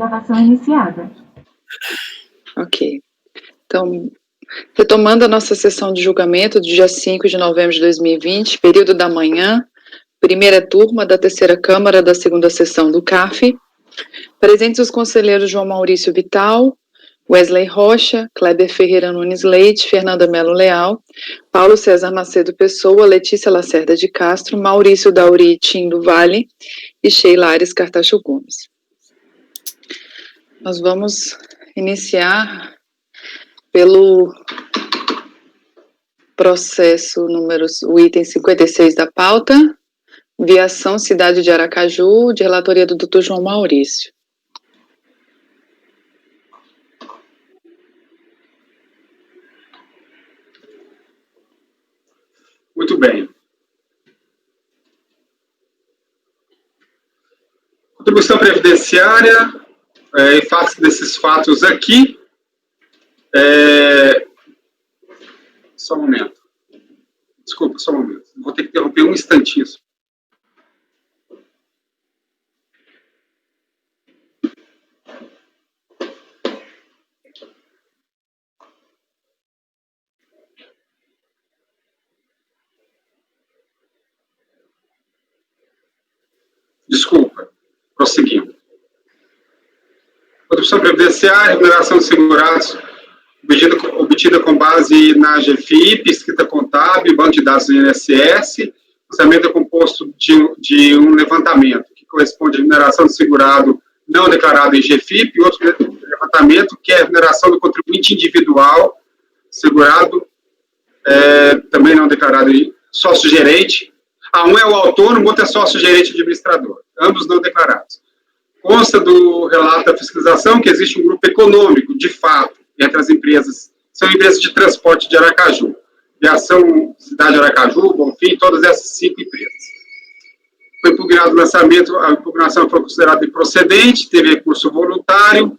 Gravação iniciada. Ok. Então, retomando a nossa sessão de julgamento do dia 5 de novembro de 2020, período da manhã, primeira turma da terceira Câmara da segunda sessão do CAF. Presentes os conselheiros João Maurício Vital, Wesley Rocha, Kleber Ferreira Nunes Leite, Fernanda Melo Leal, Paulo César Macedo Pessoa, Letícia Lacerda de Castro, Maurício Dauri Tim do Vale e Sheila Ares Cartacho Gomes. Nós vamos iniciar pelo processo o item 56 da pauta, viação Cidade de Aracaju, de relatoria do Dr. João Maurício. Muito bem. Contribuição previdenciária, em face desses fatos aqui, só um momento. Desculpa, só um momento. Vou ter que interromper um instantinho. Desculpa, prosseguindo. Contribuição previdenciária, remuneração de segurados, obtida com base na GFIP, escrita contábil, banco de dados do INSS. O orçamento é composto de um levantamento, que corresponde à remuneração do segurado não declarado em GFIP, e outro levantamento, que é a remuneração do contribuinte individual, segurado, também não declarado em sócio-gerente. Um é o autônomo, outro é sócio-gerente administrador, ambos não declarados. Consta do relato da fiscalização que existe um grupo econômico, de fato, entre as empresas, são empresas de transporte de Aracaju, Viação Cidade de Aracaju, Bonfim, todas essas 5 empresas. Foi impugnado o lançamento, a impugnação foi considerada improcedente, teve recurso voluntário,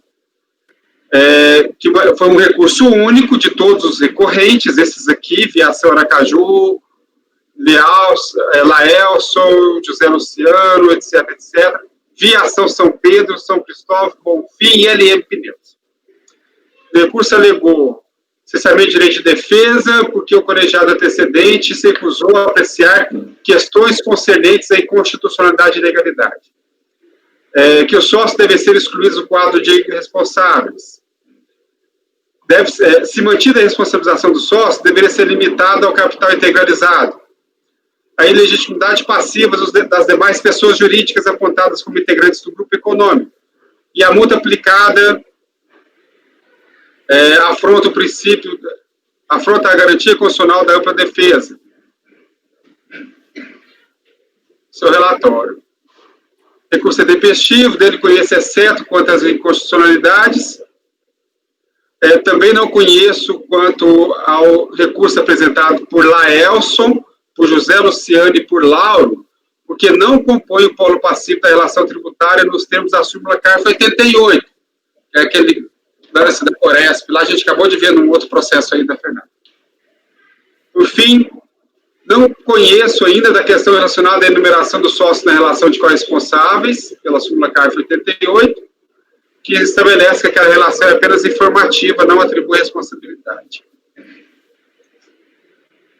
que foi um recurso único de todos os recorrentes, esses aqui, Viação Aracaju, Laelson, José Luciano, etc, etc. Viação São Pedro, São Cristóvão, Bonfim e LM Pneus. O recurso alegou cessamento de direito de defesa, porque o colegiado antecedente se recusou a apreciar questões concernentes à inconstitucionalidade e legalidade. Que os sócios devem ser excluídos do quadro de responsáveis. Se mantida a responsabilização do sócio, deveria ser limitada ao capital integralizado. A ilegitimidade passiva das demais pessoas jurídicas apontadas como integrantes do grupo econômico. E a multa aplicada afronta o princípio, afronta a garantia constitucional da ampla defesa. Seu relatório. Recurso é tempestivo, dele conheço exceto quanto às inconstitucionalidades. Também não conheço quanto ao recurso apresentado por Laelson, por José Luciano e por Lauro, porque não compõe o polo passivo da relação tributária nos termos da súmula CARF 88, que é aquele lance da Coresp, lá a gente acabou de ver num outro processo aí da Fernanda. Por fim, não conheço ainda da questão relacionada à enumeração dos sócios na relação de corresponsáveis, pela súmula CARF 88, que estabelece que aquela relação é apenas informativa, não atribui responsabilidade.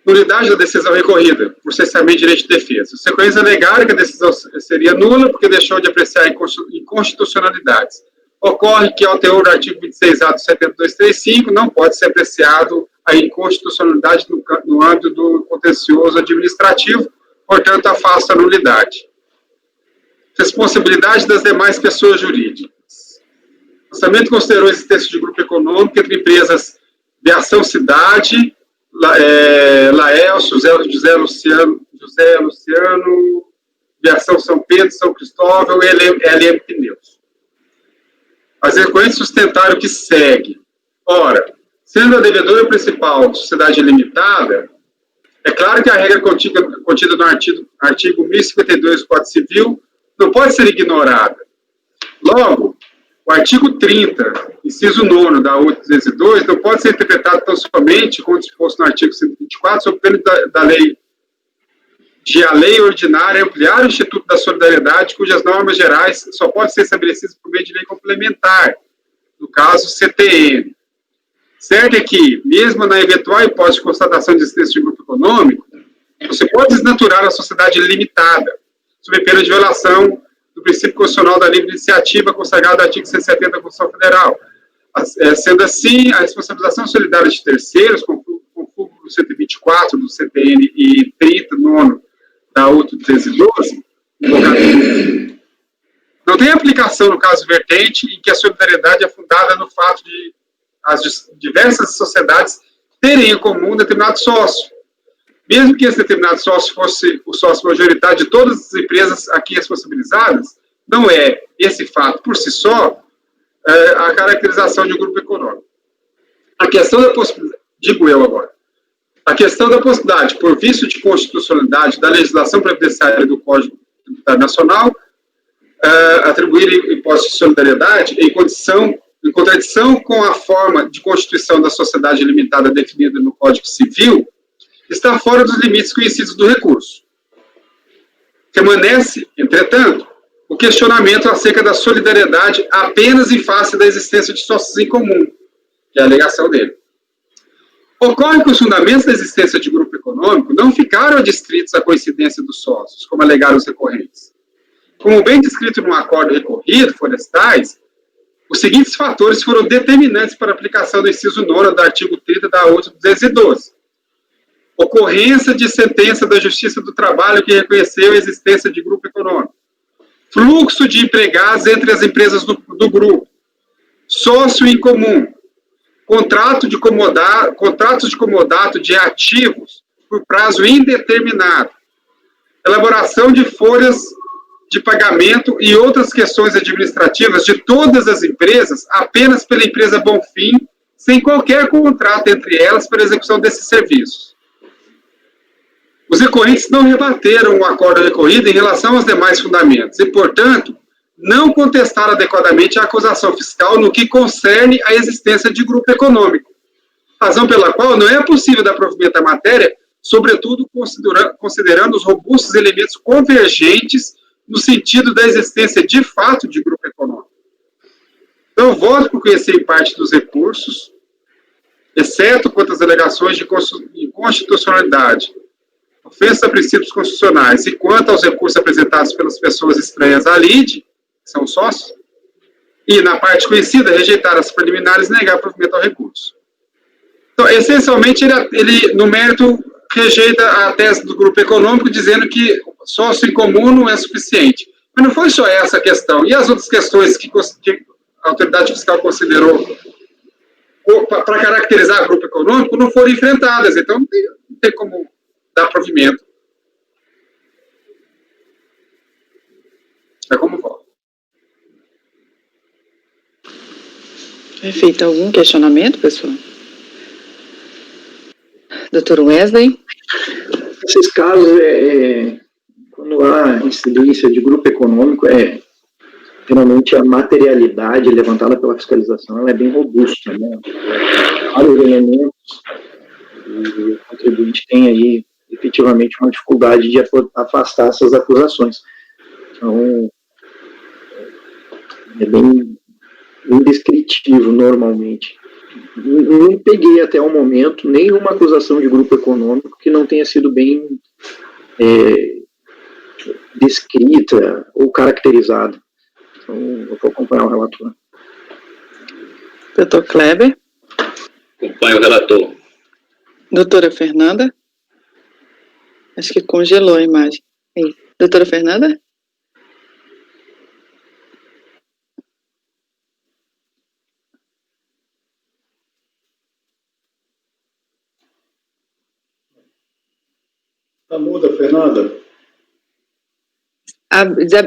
Nulidade da decisão recorrida, por cessamento de direito de defesa. Os recorrentes alegaram que a decisão seria nula porque deixou de apreciar inconstitucionalidades. Ocorre que, ao teor do artigo 26A do 7235, não pode ser apreciado a inconstitucionalidade no âmbito do contencioso administrativo, portanto, afasta a nulidade. Responsabilidade das demais pessoas jurídicas. O orçamento considerou a existência de grupo econômico entre empresas Viação Cidade, Laelson, José Luciano, Viação São Pedro, São Cristóvão e LM Pneus. As recorrentes sustentaram que segue. Ora, sendo a devedora principal sociedade limitada, é claro que a regra contida no artigo 1052 do Código Civil não pode ser ignorada. Logo, o artigo 30, inciso 9 da 802, não pode ser interpretado tão somente como disposto no artigo 124, sob pena da lei de a lei ordinária ampliar o Instituto da Solidariedade, cujas normas gerais só podem ser estabelecidas por meio de lei complementar, no caso, CTN. Certo é que, mesmo na eventual hipótese de constatação de existência de grupo econômico, você pode desnaturar a sociedade limitada, sob pena de violação do princípio constitucional da livre iniciativa consagrado no artigo 170 da Constituição Federal. Sendo assim, a responsabilização solidária de terceiros, com o 124 do CTN e 39 da UTO 1312, não tem aplicação no caso vertente em que a solidariedade é fundada no fato de as diversas sociedades terem em comum um determinado sócio. Mesmo que esse determinado sócio fosse o sócio majoritário de todas as empresas aqui responsabilizadas, não é esse fato por si só a caracterização de um grupo econômico. A questão da possibilidade, digo eu agora, a questão da possibilidade, por vício de constitucionalidade da legislação previdenciária do Código Tributário Nacional, atribuir imposto de solidariedade em contradição com a forma de constituição da sociedade limitada definida no Código Civil, está fora dos limites conhecidos do recurso. Permanece, entretanto, o questionamento acerca da solidariedade apenas em face da existência de sócios em comum, que é a alegação dele. Ocorre que os fundamentos da existência de grupo econômico não ficaram adstritos à coincidência dos sócios, como alegaram os recorrentes. Como bem descrito no acordo recorrido, forestais, os seguintes fatores foram determinantes para a aplicação do inciso 9 do artigo 30 da UTO 212. Ocorrência de sentença da Justiça do Trabalho que reconheceu a existência de grupo econômico. Fluxo de empregados entre as empresas do grupo. Sócio em comum. Contratos de comodato de ativos por prazo indeterminado. Elaboração de folhas de pagamento e outras questões administrativas de todas as empresas apenas pela empresa Bonfim, sem qualquer contrato entre elas para execução desses serviços. Os recorrentes não rebateram o acordo recorrido em relação aos demais fundamentos e, portanto, não contestaram adequadamente a acusação fiscal no que concerne a existência de grupo econômico, razão pela qual não é possível dar provimento à matéria, sobretudo considerando os robustos elementos convergentes no sentido da existência de fato de grupo econômico. Então, voto por conhecer em parte dos recursos, exceto quanto às alegações de inconstitucionalidade, ofensa a princípios constitucionais, e quanto aos recursos apresentados pelas pessoas estranhas à lide, que são sócios, e, na parte conhecida, rejeitar as preliminares e negar provimento ao recurso. Então, essencialmente, ele no mérito, rejeita a tese do grupo econômico, dizendo que sócio em comum não é suficiente. Mas não foi só essa a questão. E as outras questões que a autoridade fiscal considerou para caracterizar o grupo econômico não foram enfrentadas. Então, não tem como dar provimento. É como voto. Perfeito. Algum questionamento, pessoal? Dr. Wesley? Nesses casos, quando há incidência de grupo econômico, geralmente a materialidade levantada pela fiscalização ela é bem robusta, né? Vários elementos e o contribuinte tem aí efetivamente uma dificuldade de afastar essas acusações. Então, é bem indescritivo normalmente. Não peguei até o momento nenhuma acusação de grupo econômico que não tenha sido bem descrita ou caracterizada. Então, eu vou acompanhar o relator. Dr. Kleber? Acompanho o relator. Doutora Fernanda? Acho que congelou a imagem. Aí. Doutora Fernanda? Tá muda, Fernanda?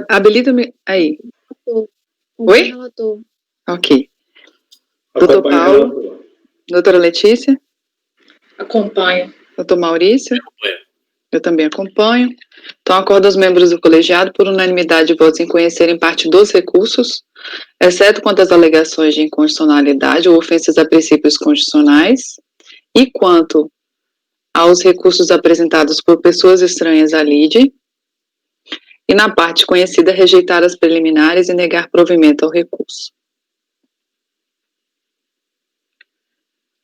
Habilita-me aí. Oi? Relator. Ok. Doutor Paulo? Doutora Letícia? Acompanho. Doutor Maurício? Acompanho. Eu também acompanho. Então, acordo aos membros do colegiado por unanimidade de votos em conhecerem parte dos recursos, exceto quanto às alegações de inconstitucionalidade ou ofensas a princípios constitucionais, e quanto aos recursos apresentados por pessoas estranhas à lide. E na parte conhecida, rejeitar as preliminares e negar provimento ao recurso.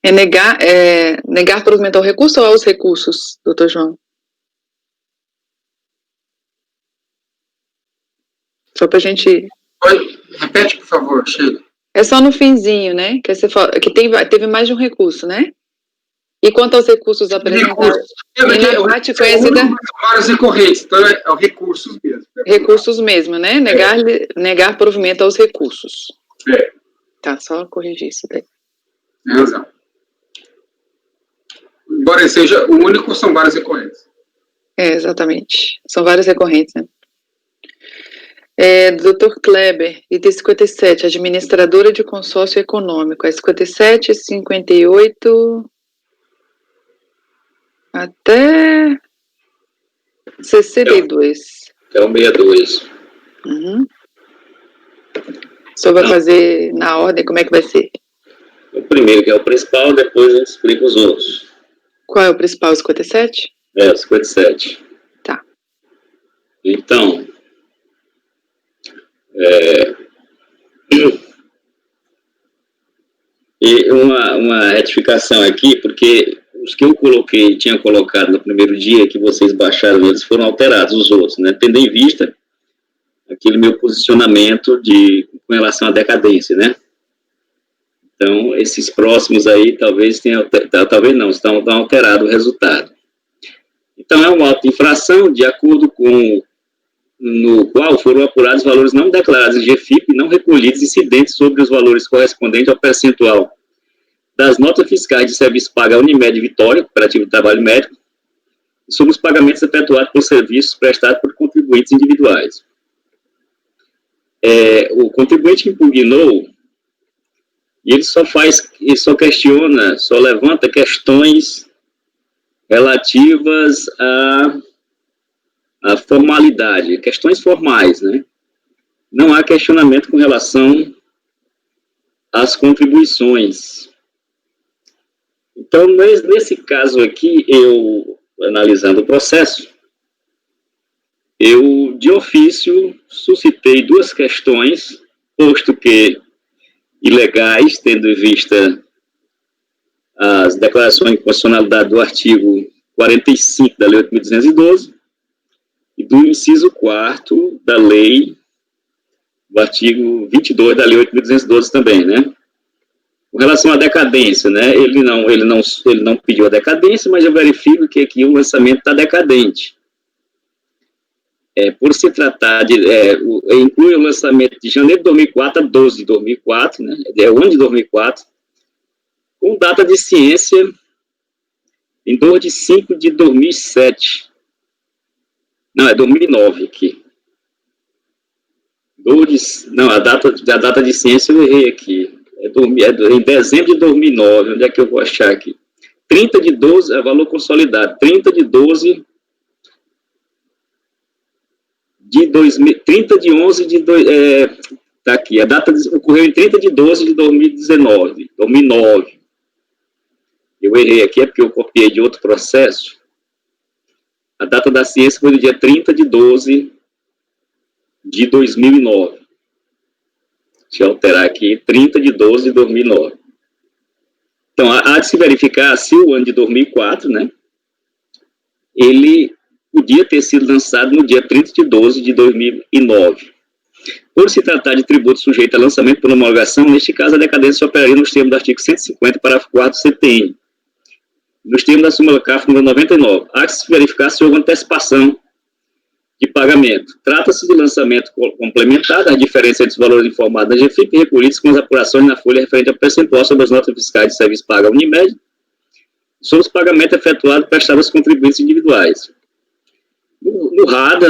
Negar provimento ao recurso ou aos recursos, doutor João? Só para a gente... Oi, repete, por favor, Sheila. É só no finzinho, né? Que você fala, que teve mais de um recurso, né? E quanto aos recursos apresentados? E na parte conhecida... Vários recorrentes, então é recursos mesmo. Recursos mesmo, né? Negar provimento aos recursos. É. Tá, só corrigir isso daí. Tem razão. Embora seja o único, são vários recorrentes. Exatamente. São vários recorrentes, né? Dr. Kleber, item 57, administradora de consórcio econômico. 57, 58... até 62. É o 62. Uhum. O senhor vai fazer na ordem, como é que vai ser? O primeiro, que é o principal, depois a gente explica os outros. Qual é o principal, 57? O 57. Tá. Então, e uma retificação aqui, porque os que eu tinha colocado no primeiro dia, que vocês baixaram, eles foram alterados, os outros, né? Tendo em vista aquele meu posicionamento com relação à decadência, né? Então, esses próximos aí, talvez não, estão alterado o resultado. Então, é um auto de infração, de acordo com no qual foram apurados valores não declarados em GFIP e não recolhidos incidentes sobre os valores correspondentes ao percentual das notas fiscais de serviço pago à Unimed Vitória, Cooperativo de Trabalho Médico, e sobre os pagamentos efetuados por serviços prestados por contribuintes individuais. O contribuinte que impugnou, ele só questiona, só levanta questões relativas à formalidade, questões formais, né? Não há questionamento com relação às contribuições. Então, nesse caso aqui, eu, analisando o processo, eu, de ofício, suscitei duas questões, posto que ilegais, tendo em vista as declarações de constitucionalidade do artigo 45 da Lei 8.212 e do inciso 4º da lei, do artigo 22 da Lei 8.212 também, né? Com relação à decadência, né? Ele não pediu a decadência, mas eu verifico que aqui o lançamento está decadente. Por se tratar inclui o lançamento de janeiro de 2004 a 12 de 2004, né? O ano de 2004, com data de ciência em 2 de 5 de 2007. Não, é 2009 aqui. A data de ciência eu errei aqui. Em dezembro de 2009, onde é que eu vou achar aqui? 30 de 12, valor consolidado, 30 de 12 de 2000, 30 de 11 de... tá aqui, a data ocorreu em 30 de 12 de 2009. Eu errei aqui, é porque eu copiei de outro processo. A data da ciência foi no dia 30 de 12 de 2009. Deixa eu alterar aqui, 30 de 12 de 2009. Então, há de se verificar se o ano de 2004, né, ele podia ter sido lançado no dia 30 de 12 de 2009. Por se tratar de tributo sujeito a lançamento por homologação, neste caso, a decadência operaria nos termos do artigo 150, parágrafo 4 do CTN, nos termos da súmula CAF número 99. Há de se verificar se houve antecipação de pagamento. Trata-se de lançamento complementar das diferenças entre os valores informados na GFIP e recolhidos com as apurações na folha referente ao percentual sobre as notas fiscais de serviço pago à Unimed, sobre os pagamentos efetuados prestados aos contribuintes individuais. No RAD,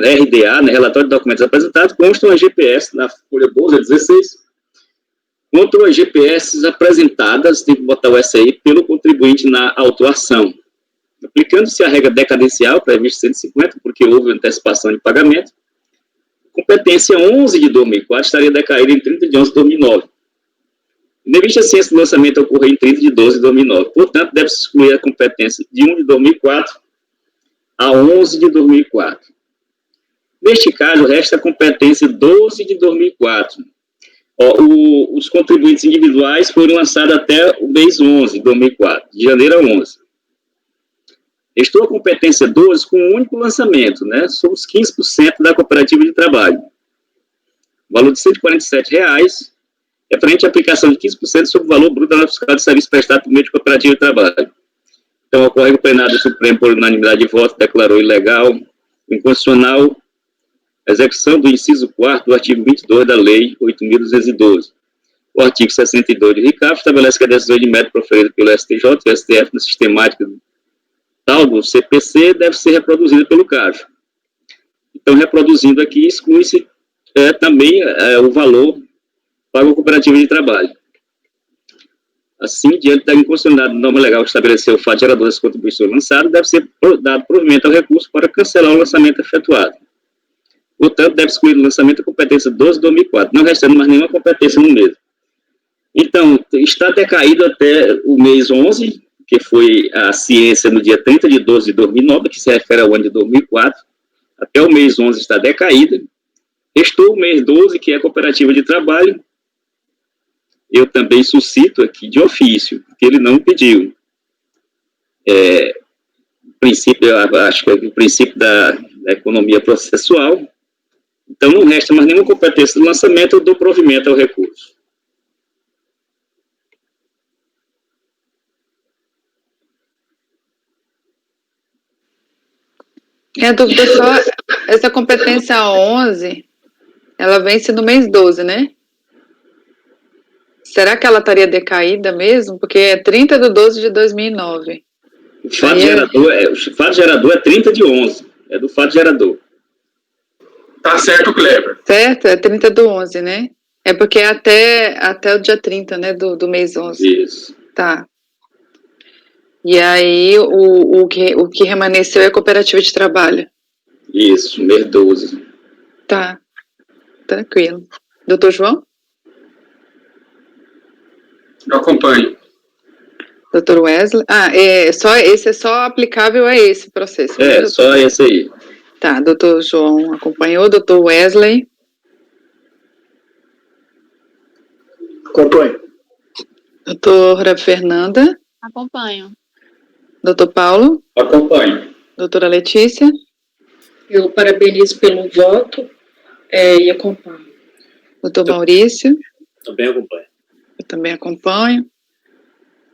né, RDA, né, relatório de documentos apresentados, constam as GPS na folha bolsa 16, contam as GPS apresentadas, tem que botar o SI, pelo contribuinte na autuação. Aplicando-se a regra decadencial prevista em 150, porque houve antecipação de pagamento, competência 11 de 2004 estaria decaída em 30 de 11 de 2009. Devista a ciência do lançamento ocorrer em 30 de 12 de 2009. Portanto, deve-se excluir a competência de 1 de 2004 a 11 de 2004. Neste caso, resta a competência 12 de 2004. Os contribuintes individuais foram lançados até o mês 11 de 2004, de janeiro a 11. Restou a competência 12 com um único lançamento, né? São os 15% da cooperativa de trabalho. O valor de R$ 147,00, referente à aplicação de 15% sobre o valor bruto da nota fiscal de serviço prestado por meio de cooperativa de trabalho. Então, ocorre que o plenário do Supremo, por unanimidade de voto, declarou ilegal, inconstitucional, a execução do inciso 4º do artigo 22 da Lei 8.212. O artigo 62 de RICAF estabelece que a decisão de mérito proferida pelo STJ e o STF na sistemática tal do CPC deve ser reproduzida pelo CARF. Então, reproduzindo aqui, exclui-se também o valor pago à cooperativa de trabalho. Assim, diante da inconstitucionalidade da norma legal que estabeleceu o fato gerador das contribuições lançadas, deve ser dado provimento ao recurso para cancelar o lançamento efetuado. Portanto, deve excluir do lançamento a competência 12 de 2004, não restando mais nenhuma competência no mesmo. Então, está decaído até o mês 11, que foi a ciência no dia 30 de 12 de 2009, que se refere ao ano de 2004, até o mês 11 está decaída. Restou o mês 12, que é a cooperativa de trabalho. Eu também suscito aqui de ofício, que ele não pediu. Acho que é o princípio da economia processual. Então, não resta mais nenhuma competência do lançamento, eu dou provimento ao recurso. Minha dúvida é só, essa competência 11, ela vence no mês 12, né? Será que ela estaria decaída mesmo? Porque é 30 de 12 de 2009. O fato gerador é 30 de 11, é do fato gerador. Tá certo, Kleber. Certo, é 30 do 11, né? É porque é até o dia 30, né, do mês 11. Isso. Tá. E aí, o que remanesceu é a cooperativa de trabalho. Isso, mês 12. Tá. Tranquilo. Doutor João? Eu acompanho. Doutor Wesley? Esse é só aplicável a esse processo. Né, só esse aí. Tá, doutor João acompanhou. Doutor Wesley? Acompanho. Doutora Fernanda? Acompanho. Doutor Paulo? Acompanho. Doutora Letícia? Eu parabenizo pelo voto e acompanho. Doutor Maurício? Também acompanho. Eu também acompanho.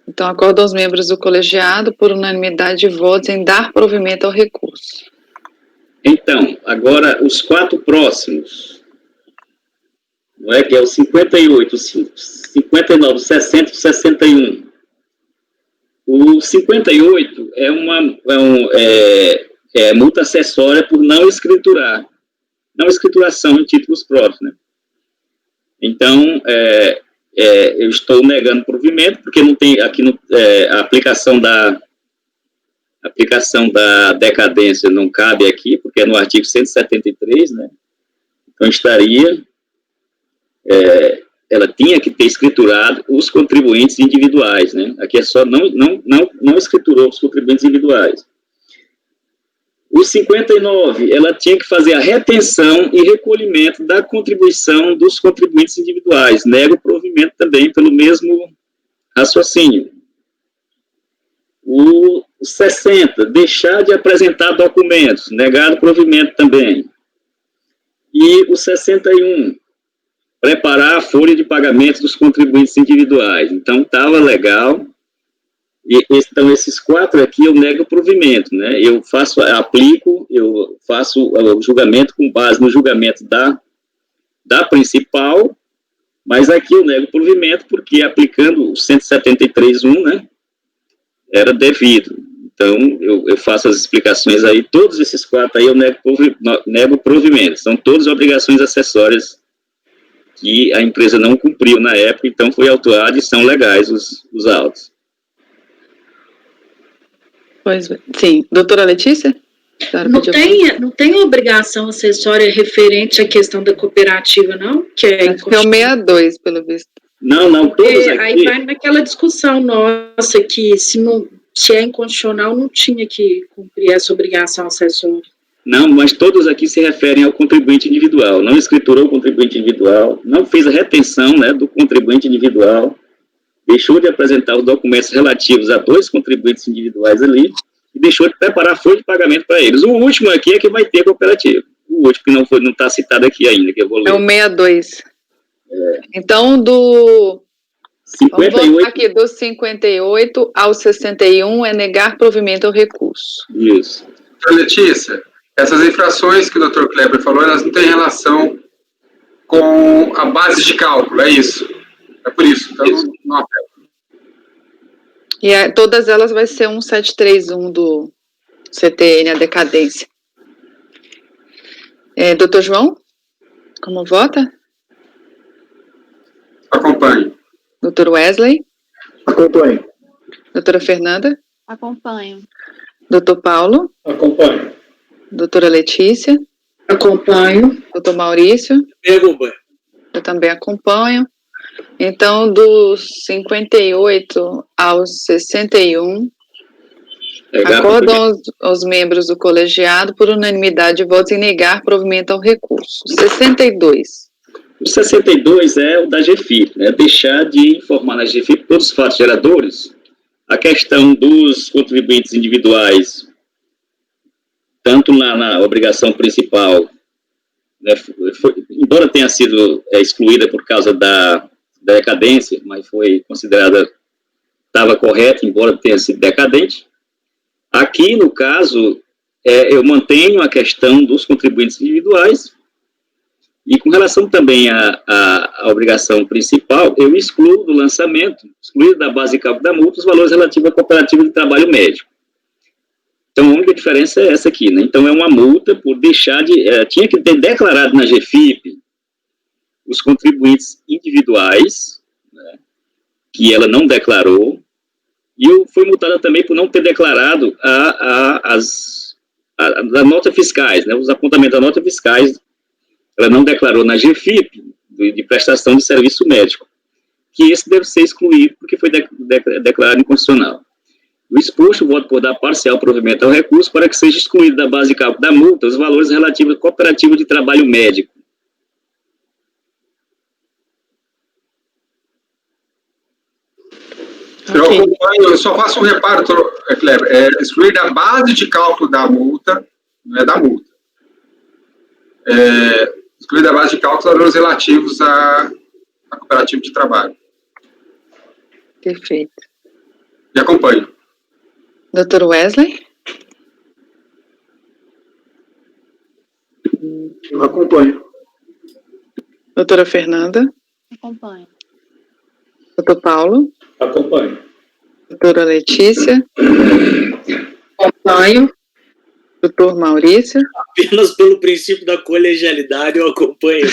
Então, acordo aos membros do colegiado por unanimidade de votos em dar provimento ao recurso. Então, agora os 4 próximos, não é que é o 58, 59, 60 e 61. O 58 é multa acessória por não escriturar, não escrituração em títulos próprios, né? Então, eu estou negando provimento, porque não tem aqui a aplicação da decadência não cabe aqui, porque é no artigo 173, né? Então, ela tinha que ter escriturado os contribuintes individuais, né? Aqui é só não escriturou os contribuintes individuais. O 59, ela tinha que fazer a retenção e recolhimento da contribuição dos contribuintes individuais. Nega o provimento também pelo mesmo raciocínio. O 60, deixar de apresentar documentos. Negado o provimento também. E o 61, preparar a folha de pagamento dos contribuintes individuais. Então, estava legal. Então, esses 4 aqui eu nego o provimento, né? Eu faço o julgamento com base no julgamento da principal, mas aqui eu nego o provimento porque aplicando o 173.1, né? Era devido. Então, eu faço as explicações aí, todos esses 4 aí eu nego o provimento. São todas obrigações acessórias que a empresa não cumpriu na época, então foi autuado e são legais os autos. Pois bem. Sim. Doutora Letícia? Não tem obrigação acessória referente à questão da cooperativa, não? Que é o 62, pelo visto. Não, todos aqui... Aí vai naquela discussão nossa que se é inconstitucional, não tinha que cumprir essa obrigação acessória. Não, mas todos aqui se referem ao contribuinte individual. Não escriturou o contribuinte individual, não fez a retenção, né, do contribuinte individual, deixou de apresentar os documentos relativos a 2 contribuintes individuais ali e deixou de preparar a folha de pagamento para eles. O último aqui é que vai ter cooperativo. O último que não está citado aqui ainda, que eu vou ler. É o 62. Então, vamos 58. voltar aqui, do 58 ao 61 é negar provimento ao recurso. Isso. Letícia, essas infrações que o Dr. Kleber falou, elas não têm relação com a base de cálculo, é isso. É por isso, então não afeta. E todas elas vai ser 1731 do CTN, a decadência. Doutor João, como vota? Acompanhe. Doutor Wesley? Acompanho. Doutora Fernanda? Acompanho. Doutor Paulo? Acompanho. Doutora Letícia? Acompanho. Doutor Maurício? Eu acompanho. Eu também acompanho. Então, dos 58 aos 61, acordam os membros do colegiado por unanimidade de votos em negar provimento ao recurso. 62. O 62 é o da GFIP, né? Deixar de informar na GFIP todos os fatos geradores. A questão dos contribuintes individuais, tanto na obrigação principal, né, embora tenha sido excluída por causa da decadência, mas foi considerada, estava correta, embora tenha sido decadente. Aqui, no caso, eu mantenho a questão dos contribuintes individuais, e com relação também à obrigação principal, eu excluo do lançamento, excluído da base de cálculo da multa, os valores relativos à cooperativa de trabalho médico. Então, a única diferença é essa aqui, né? Então, é uma multa por deixar de... tinha que ter declarado na GFIP os contribuintes individuais, né, que ela não declarou, e foi multada também por não ter declarado as notas fiscais, né, os apontamentos das notas fiscais. Ela não declarou na GFIP, de prestação de serviço médico, que esse deve ser excluído porque foi declarado inconstitucional. O exposto, voto por dar parcial provimento ao recurso para que seja excluído da base de cálculo da multa os valores relativos à cooperativa de trabalho médico. Eu acompanho, eu só faço um reparo, Kleber, excluir da base de cálculo da multa, não é da multa. Excluir da base de cálculo os valores relativos à cooperativa de trabalho. Perfeito. E acompanho. Doutor Wesley? Eu acompanho. Doutora Fernanda? Acompanho. Doutor Paulo? Acompanho. Doutora Letícia? Acompanho. Doutor Maurício? Apenas pelo princípio da colegialidade eu acompanho.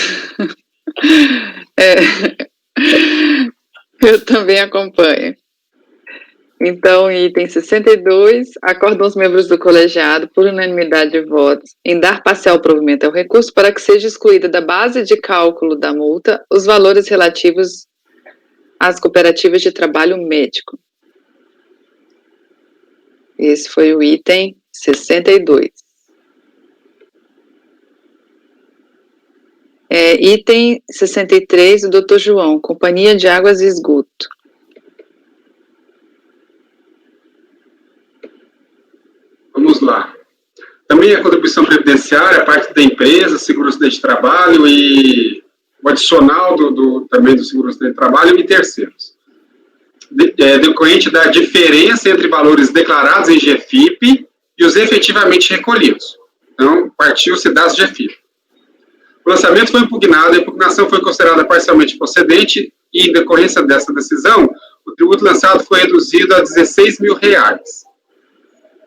Eu também acompanho. Então, item 62, acordam os membros do colegiado, por unanimidade de votos, em dar parcial provimento ao recurso para que seja excluída da base de cálculo da multa os valores relativos às cooperativas de trabalho médico. Esse foi o item 62. Item 63, do Dr. João, Companhia de Águas e Esgoto. Vamos lá. Também a contribuição previdenciária, a parte da empresa, seguro-acidente de trabalho e o adicional também do seguro-acidente de trabalho e terceiros. Decorrente da diferença entre valores declarados em GFIP e os efetivamente recolhidos. Então, partiu-se das GFIP. O lançamento foi impugnado, a impugnação foi considerada parcialmente procedente e, em decorrência dessa decisão, o tributo lançado foi reduzido a R$16 mil.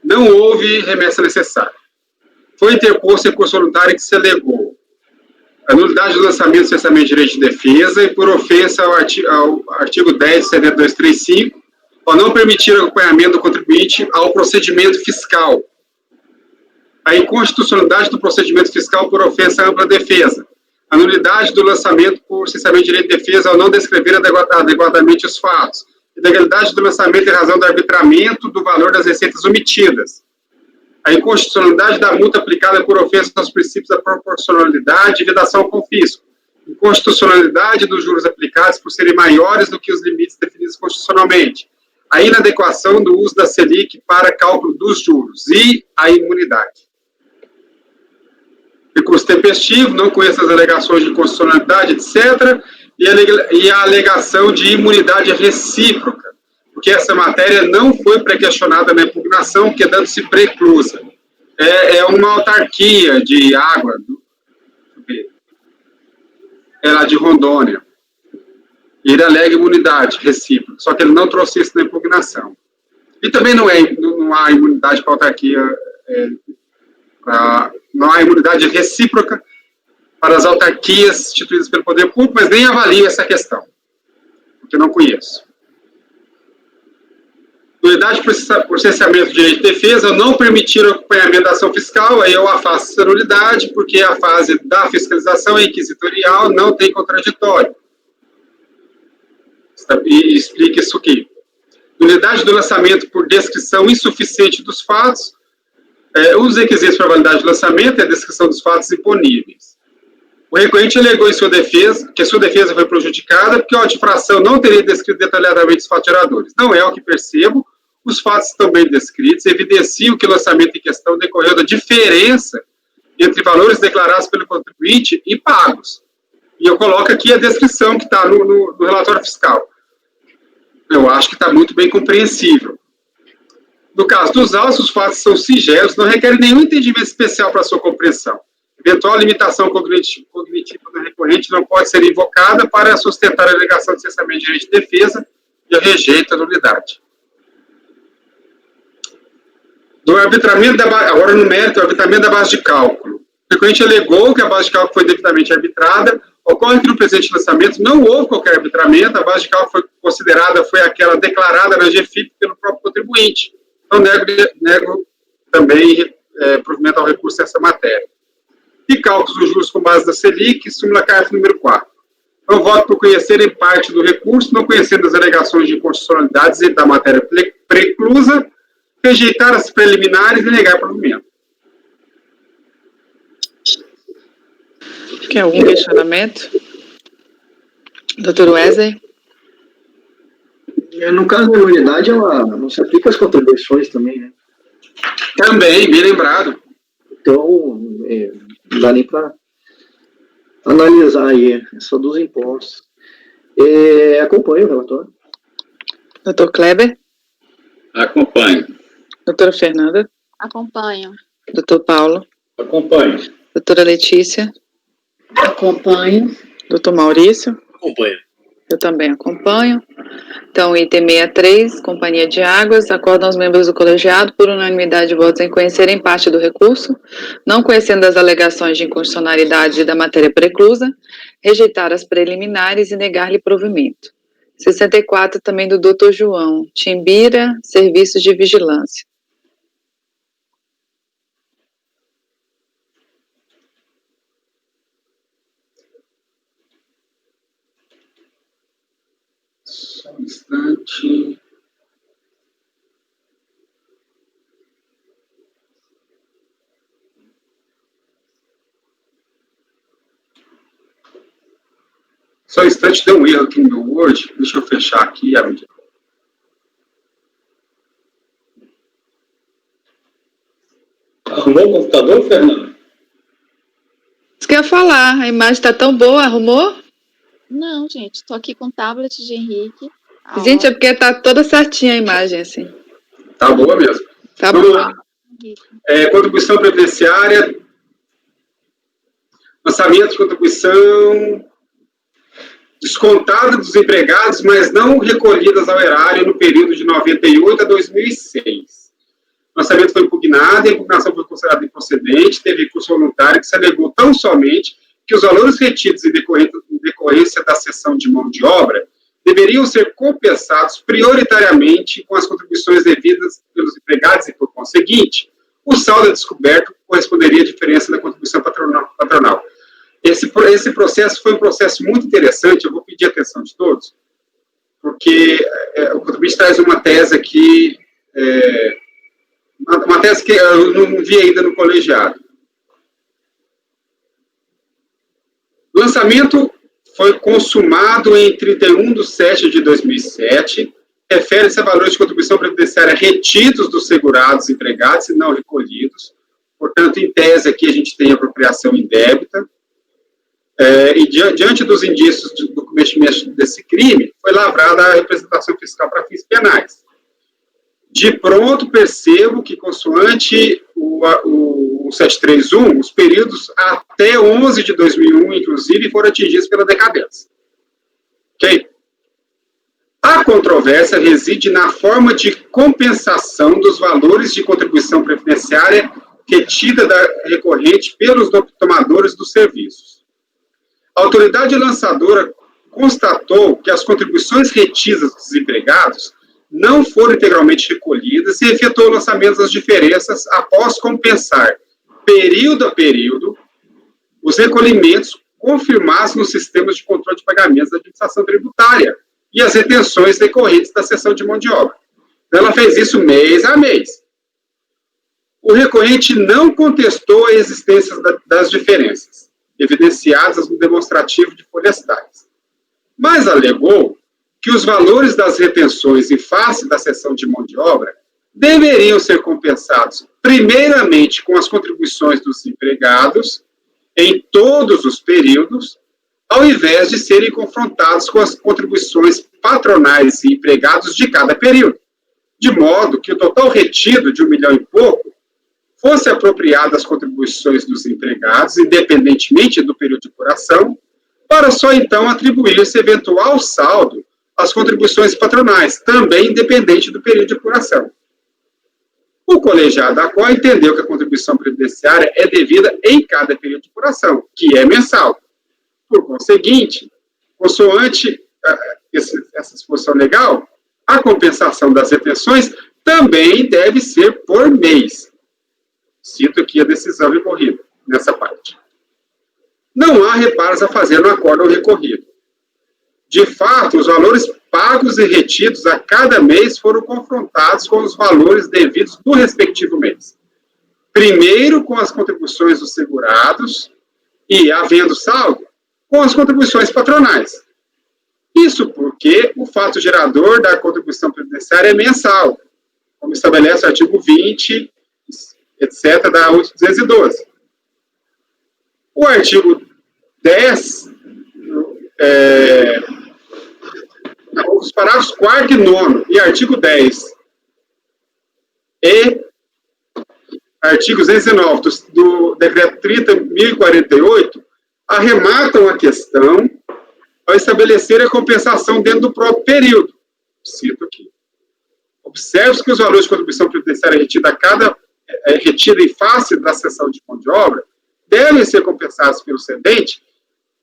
Não houve remessa necessária. Foi interposto recurso voluntário que se alegou a nulidade do lançamento do cessamento de direito de defesa e por ofensa ao artigo 10 do CD 235, ao não permitir o acompanhamento do contribuinte ao procedimento fiscal. A inconstitucionalidade do procedimento fiscal por ofensa à ampla defesa, A nulidade do lançamento por cessamento de direito de defesa ao não descrever adequadamente os fatos. Ilegalidade do lançamento em razão do arbitramento do valor das receitas omitidas. A inconstitucionalidade da multa aplicada por ofensa aos princípios da proporcionalidade e vedação ao confisco. Inconstitucionalidade dos juros aplicados por serem maiores do que os limites definidos constitucionalmente. A inadequação do uso da Selic para cálculo dos juros e a imunidade. Recurso tempestivo, não conheço as alegações de constitucionalidade, etc., e a alegação de imunidade recíproca, porque essa matéria não foi pré-questionada na impugnação, quedando-se preclusa. É uma autarquia de água, lá de Rondônia. Ele alega imunidade recíproca, só que ele não trouxe isso na impugnação. E também não há imunidade para autarquia, não há imunidade recíproca para as autarquias instituídas pelo poder público, mas nem avalio essa questão, porque não conheço. Nulidade por cessamento de direito de defesa, não permitir o acompanhamento da ação fiscal, aí eu afasto essa nulidade, porque a fase da fiscalização é inquisitorial, não tem contraditório. E explica isso aqui. Nulidade do lançamento por descrição insuficiente dos fatos. Os requisitos para validade do lançamento é a descrição dos fatos imponíveis. O recorrente alegou em sua defesa que a sua defesa foi prejudicada porque a auto-infração não teria descrito detalhadamente os fatos geradores. Não é o que percebo. Os fatos estão bem descritos, evidenciam que o lançamento em questão decorreu da diferença entre valores declarados pelo contribuinte e pagos. E eu coloco aqui a descrição que está no relatório fiscal. Eu acho que está muito bem compreensível. No caso dos autos, os fatos são singelos, não requerem nenhum entendimento especial para sua compreensão. Eventual limitação cognitiva do recorrente não pode ser invocada para sustentar a alegação de cessamento de direito de defesa e rejeita a nulidade. Do arbitramento agora no mérito, o arbitramento da base de cálculo. O recorrente alegou que a base de cálculo foi devidamente arbitrada. Ocorre que no presente lançamento não houve qualquer arbitramento, a base de cálculo foi considerada, foi aquela declarada na GFIP pelo próprio contribuinte. Então, nego também provimento ao recurso dessa matéria. E cálculos dos juros com base da Selic, súmula CARF número 4. Então, voto por conhecer em parte do recurso, não conhecendo as alegações de inconstitucionalidades e da matéria preclusa, rejeitar as preliminares e negar provimento. Quer algum questionamento? Doutor Wesley? No caso da imunidade, ela não se aplica às contribuições também, né? Também, bem lembrado. Então, não dá nem para analisar aí, é só dos impostos. Acompanho o relatório. Doutor Kleber? Acompanho. Doutora Fernanda? Acompanho. Doutor Paulo? Acompanho. Doutora Letícia? Acompanho. Doutor Maurício? Acompanho. Eu também acompanho. Então, item 63, Companhia de Águas, acordam os membros do colegiado, por unanimidade de votos, em conhecerem parte do recurso, não conhecendo as alegações de inconstitucionalidade da matéria preclusa, rejeitar as preliminares e negar-lhe provimento. 64, também do doutor João, Timbira, Serviços de Vigilância. Só um instante. Só um instante, deu um erro aqui no meu Word. Deixa eu fechar aqui. Arrumou o computador, Fernando? Isso que eu ia falar, a imagem está tão boa, arrumou? Não, gente, estou aqui com o tablet de Henrique. Gente, é porque está toda certinha a imagem, assim. Tá boa mesmo. Tá Vamos bom. lá. Contribuição previdenciária. Lançamento de contribuição descontada dos empregados, mas não recolhidas ao erário no período de 98 a 2006. O lançamento foi impugnado, a impugnação foi considerada improcedente, teve recurso voluntário que se alegou tão somente que os valores retidos em decorrência da cessão de mão de obra deveriam ser compensados prioritariamente com as contribuições devidas pelos empregados e, por conseguinte, o saldo descoberto corresponderia à diferença da contribuição patronal. Esse processo foi um processo muito interessante, eu vou pedir a atenção de todos, porque o contribuinte traz uma tese aqui, uma tese que eu não vi ainda no colegiado. O lançamento foi consumado em 31/7/2007, refere-se a valores de contribuição previdenciária retidos dos segurados empregados e não recolhidos. Portanto, em tese, aqui a gente tem apropriação indébita. E diante dos indícios do cometimento desse crime, foi lavrada a representação fiscal para fins penais. De pronto, percebo que, consoante o 731, os períodos até 11 de 2001, inclusive, foram atingidos pela decadência. Ok? A controvérsia reside na forma de compensação dos valores de contribuição previdenciária retida da recorrente pelos tomadores dos serviços. A autoridade lançadora constatou que as contribuições retidas dos empregados não foram integralmente recolhidas e efetuou o lançamento das diferenças após compensar, período a período, os recolhimentos confirmados nos sistemas de controle de pagamentos da administração tributária e as retenções decorrentes da cessão de mão de obra. Ela fez isso mês a mês. O recorrente não contestou a existência das diferenças, evidenciadas no demonstrativo de folhas tais, mas alegou que os valores das retenções em face da cessão de mão de obra deveriam ser compensados, primeiramente, com as contribuições dos empregados em todos os períodos, ao invés de serem confrontados com as contribuições patronais e empregados de cada período, de modo que o total retido de 1 milhão e pouco fosse apropriado às contribuições dos empregados, independentemente do período de apuração, para só então atribuir esse eventual saldo às contribuições patronais, também independente do período de apuração. O colegiado da COI entendeu que a contribuição previdenciária é devida em cada período de apuração, que é mensal. Por conseguinte, consoante essa disposição legal, a compensação das retenções também deve ser por mês. Cito aqui a decisão recorrida, nessa parte. Não há reparos a fazer no acórdão recorrido. De fato, os valores pagos e retidos a cada mês foram confrontados com os valores devidos do respectivo mês. Primeiro com as contribuições dos segurados e, havendo saldo, com as contribuições patronais. Isso porque o fato gerador da contribuição previdenciária é mensal, como estabelece o artigo 20, etc., da 8.212. O artigo 10, os parágrafos 4º e 9º e artigo 10 e artigo 209 do decreto 30.048 arrematam a questão ao estabelecer a compensação dentro do próprio período. Cito aqui. Observe-se que os valores de contribuição previdenciária retida em face da cessão de mão de obra devem ser compensados pelo cedente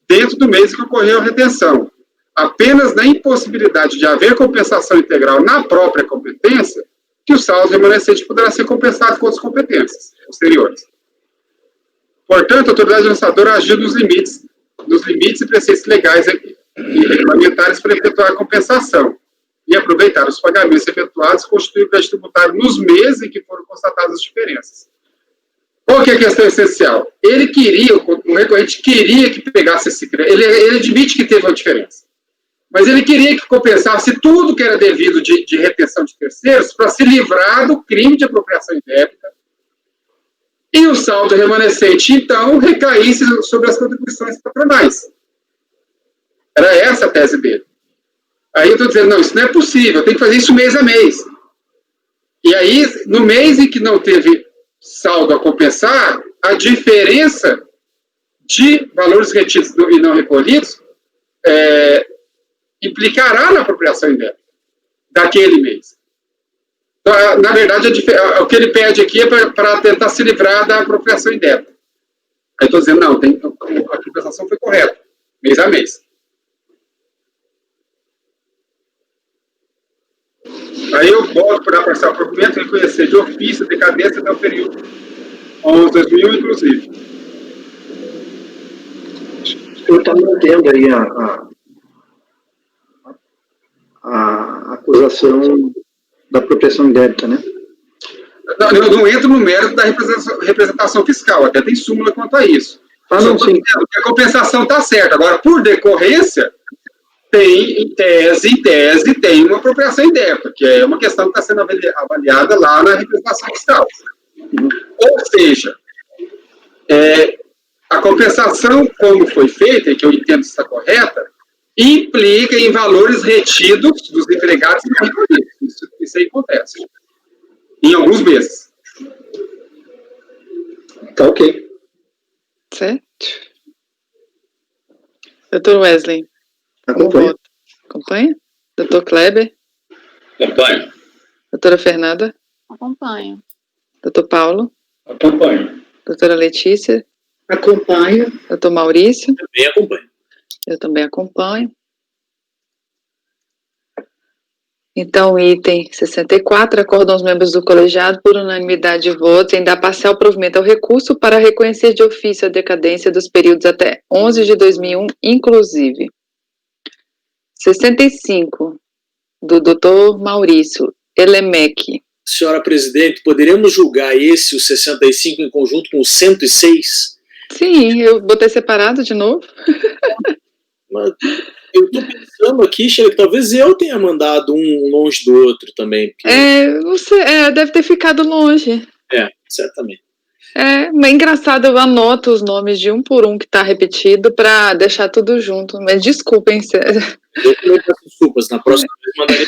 dentro do mês em que ocorreu a retenção. Apenas na impossibilidade de haver compensação integral na própria competência, que o saldo remanescente poderá ser compensado com outras competências posteriores. Portanto, a autoridade lançadora agiu nos limites e preceitos legais e regulamentares para efetuar a compensação e aproveitar os pagamentos efetuados constituir o crédito tributário nos meses em que foram constatadas as diferenças. Qual que é a questão essencial? O recorrente queria que pegasse esse crédito, ele admite que teve uma diferença, mas ele queria que compensasse tudo que era devido de retenção de terceiros para se livrar do crime de apropriação indébita e o saldo remanescente, então, recaísse sobre as contribuições patronais. Era essa a tese dele. Aí eu estou dizendo, não, isso não é possível, tem que fazer isso mês a mês. E aí, no mês em que não teve saldo a compensar, a diferença de valores retidos e não recolhidos implicará na apropriação indébita daquele mês. Então, na verdade, o que ele pede aqui é para tentar se livrar da apropriação indébita. Aí estou dizendo, não, a compensação foi correta, mês a mês. Aí eu volto para parcial provimento e reconhecer de ofício a decadência até o período 11/2001, inclusive. senhor está mantendo aí a acusação da apropriação indébita, né? Eu não entro no mérito da representação fiscal, até tem súmula quanto a isso. Não, sim. A compensação está certa. Agora, por decorrência, tem, em tese, tem uma apropriação indébita, que é uma questão que está sendo avaliada lá na representação fiscal. Ou seja, a compensação, como foi feita, e que eu entendo que está correta, implica em valores retidos dos empregados e não recolhidos. Isso aí acontece. Em alguns meses. Tá ok. Certo. Doutor Wesley. Acompanha. Acompanha? Doutor Kleber. Acompanho. Doutora Fernanda. Acompanho. Doutor Paulo. Acompanho. Doutora Letícia. Acompanho. Doutor Maurício. Também acompanho. Eu também acompanho. Então, item 64, acordam os membros do colegiado por unanimidade de votos em dar parcial provimento ao recurso para reconhecer de ofício a decadência dos períodos até 11 de 2001, inclusive. 65, do doutor Maurício Elemec. Senhora presidente, poderíamos julgar o 65, em conjunto com o 106? Sim, eu botei separado de novo. Mas eu estou pensando aqui, Sheila, que talvez eu tenha mandado um longe do outro também. Porque... Deve ter ficado longe. Certamente. Mas engraçado, eu anoto os nomes de um por um que está repetido para deixar tudo junto. Mas desculpem. Eu também peço desculpas, na próxima vez mandarei.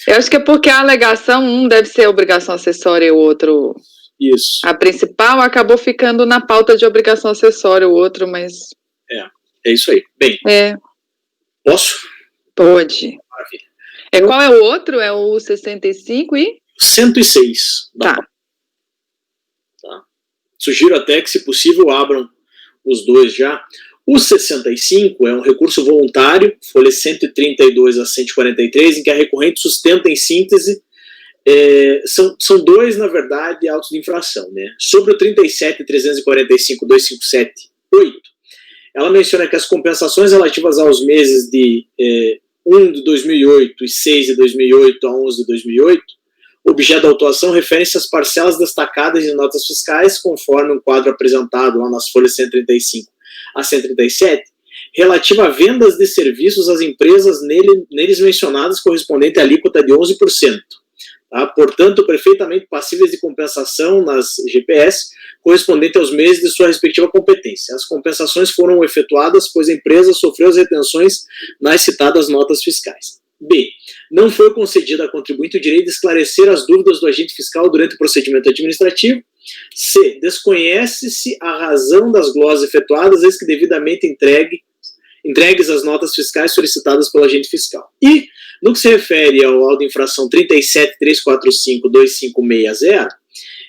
Eu acho que é porque a alegação, um deve ser obrigação acessória e o outro... Isso. A principal acabou ficando na pauta de obrigação acessória, o outro, mas... É isso aí. Bem, posso? Pode. Maravilha. Qual é o outro? É o 65 e... 106. Tá. Sugiro até que, se possível, abram os dois já. O 65 é um recurso voluntário, folhas 132 a 143, em que a recorrente sustenta em síntese, são dois, na verdade, autos de infração, né? Sobre o 37.345.257.8, ela menciona que as compensações relativas aos meses de 1 de 2008 e 6 de 2008 a 11 de 2008, objeto da autuação, referem-se às parcelas destacadas em notas fiscais, conforme um quadro apresentado lá nas folhas 135 a 137, relativa a vendas de serviços às empresas neles mencionadas, correspondente à alíquota de 11%. Tá? Portanto, perfeitamente passíveis de compensação nas GPS, correspondente aos meses de sua respectiva competência. As compensações foram efetuadas, pois a empresa sofreu as retenções nas citadas notas fiscais. B. Não foi concedida a contribuinte o direito de esclarecer as dúvidas do agente fiscal durante o procedimento administrativo. C. Desconhece-se a razão das glosas efetuadas, eis que devidamente entregues as notas fiscais solicitadas pelo agente fiscal. E, no que se refere ao auto de infração 37.345.2560,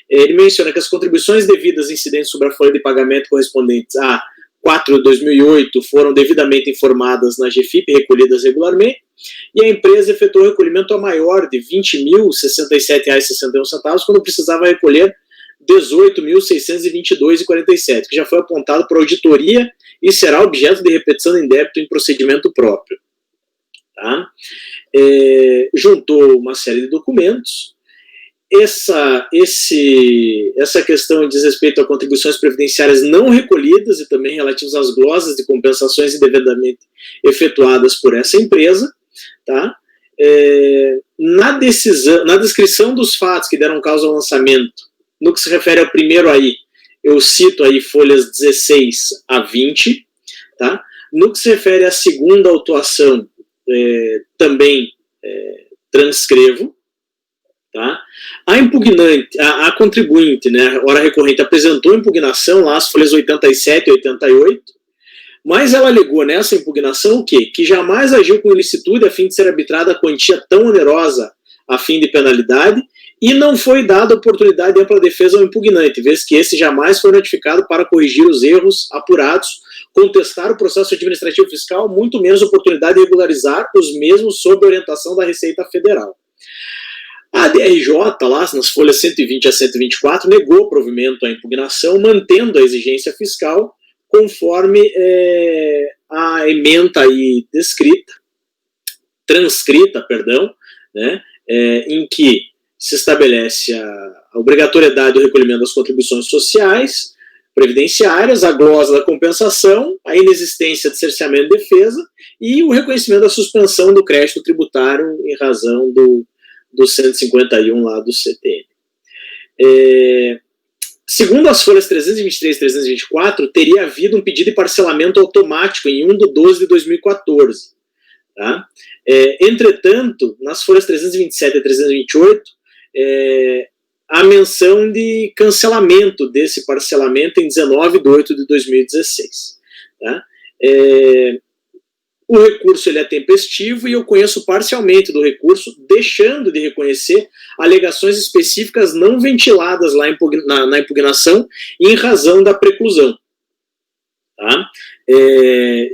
ele menciona que as contribuições devidas incidentes sobre a folha de pagamento correspondentes a 4 de 2008 foram devidamente informadas na GFIP e recolhidas regularmente, e a empresa efetuou recolhimento a maior de R$ 20.067,61, quando precisava recolher R$ 18.622,47, que já foi apontado por auditoria e será objeto de repetição em débito em procedimento próprio. Tá? Juntou uma série de documentos. Essa questão diz respeito a contribuições previdenciárias não recolhidas e também relativas às glosas de compensações indevidamente efetuadas por essa empresa. Tá? Na descrição dos fatos que deram causa ao lançamento, no que se refere ao primeiro aí, eu cito aí folhas 16 a 20, tá? No que se refere à segunda autuação, também transcrevo, tá? A impugnante, a contribuinte, né, hora recorrente, apresentou impugnação lá, as folhas 87 e 88, mas ela alegou nessa impugnação o quê? Que jamais agiu com ilicitude a fim de ser arbitrada a quantia tão onerosa a fim de penalidade, e não foi dada oportunidade de ampla defesa ao impugnante, vez que esse jamais foi notificado para corrigir os erros apurados, contestar o processo administrativo fiscal, muito menos oportunidade de regularizar os mesmos sob orientação da Receita Federal. A DRJ, lá nas folhas 120 a 124, negou provimento à impugnação, mantendo a exigência fiscal, conforme a ementa aí transcrita, né, em que se estabelece a obrigatoriedade do recolhimento das contribuições sociais, previdenciárias, a glosa da compensação, a inexistência de cerceamento de defesa e o reconhecimento da suspensão do crédito tributário em razão do 151 lá do CTN. Segundo as folhas 323 e 324, teria havido um pedido de parcelamento automático em 1/12 de 2014. Tá? Entretanto, nas folhas 327 e 328, a menção de cancelamento desse parcelamento em 19/8 de 2016. Tá? O recurso ele é tempestivo e eu conheço parcialmente do recurso, deixando de reconhecer alegações específicas não ventiladas lá na impugnação em razão da preclusão. Tá?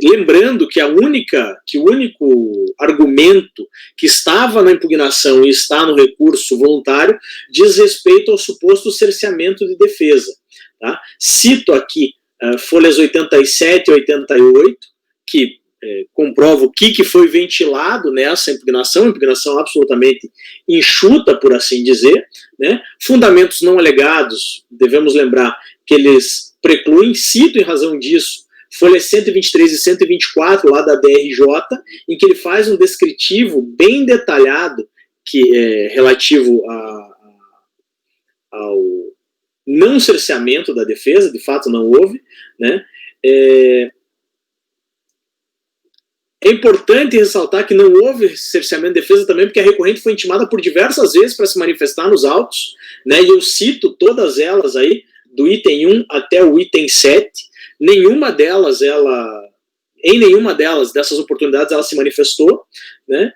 Lembrando que o único argumento que estava na impugnação e está no recurso voluntário diz respeito ao suposto cerceamento de defesa. Tá? Cito aqui folhas 87 e 88, que comprova o que foi ventilado nessa impugnação absolutamente enxuta, por assim dizer, né? Fundamentos não alegados, devemos lembrar que eles precluem, cito em razão disso, folhas 123 e 124 lá da DRJ, em que ele faz um descritivo bem detalhado que é relativo ao não cerceamento da defesa, de fato não houve, né? É importante ressaltar que não houve cerceamento de defesa também, porque a recorrente foi intimada por diversas vezes para se manifestar nos autos, né, e eu cito todas elas aí, do item 1 até o item 7, em nenhuma delas dessas oportunidades ela se manifestou, né,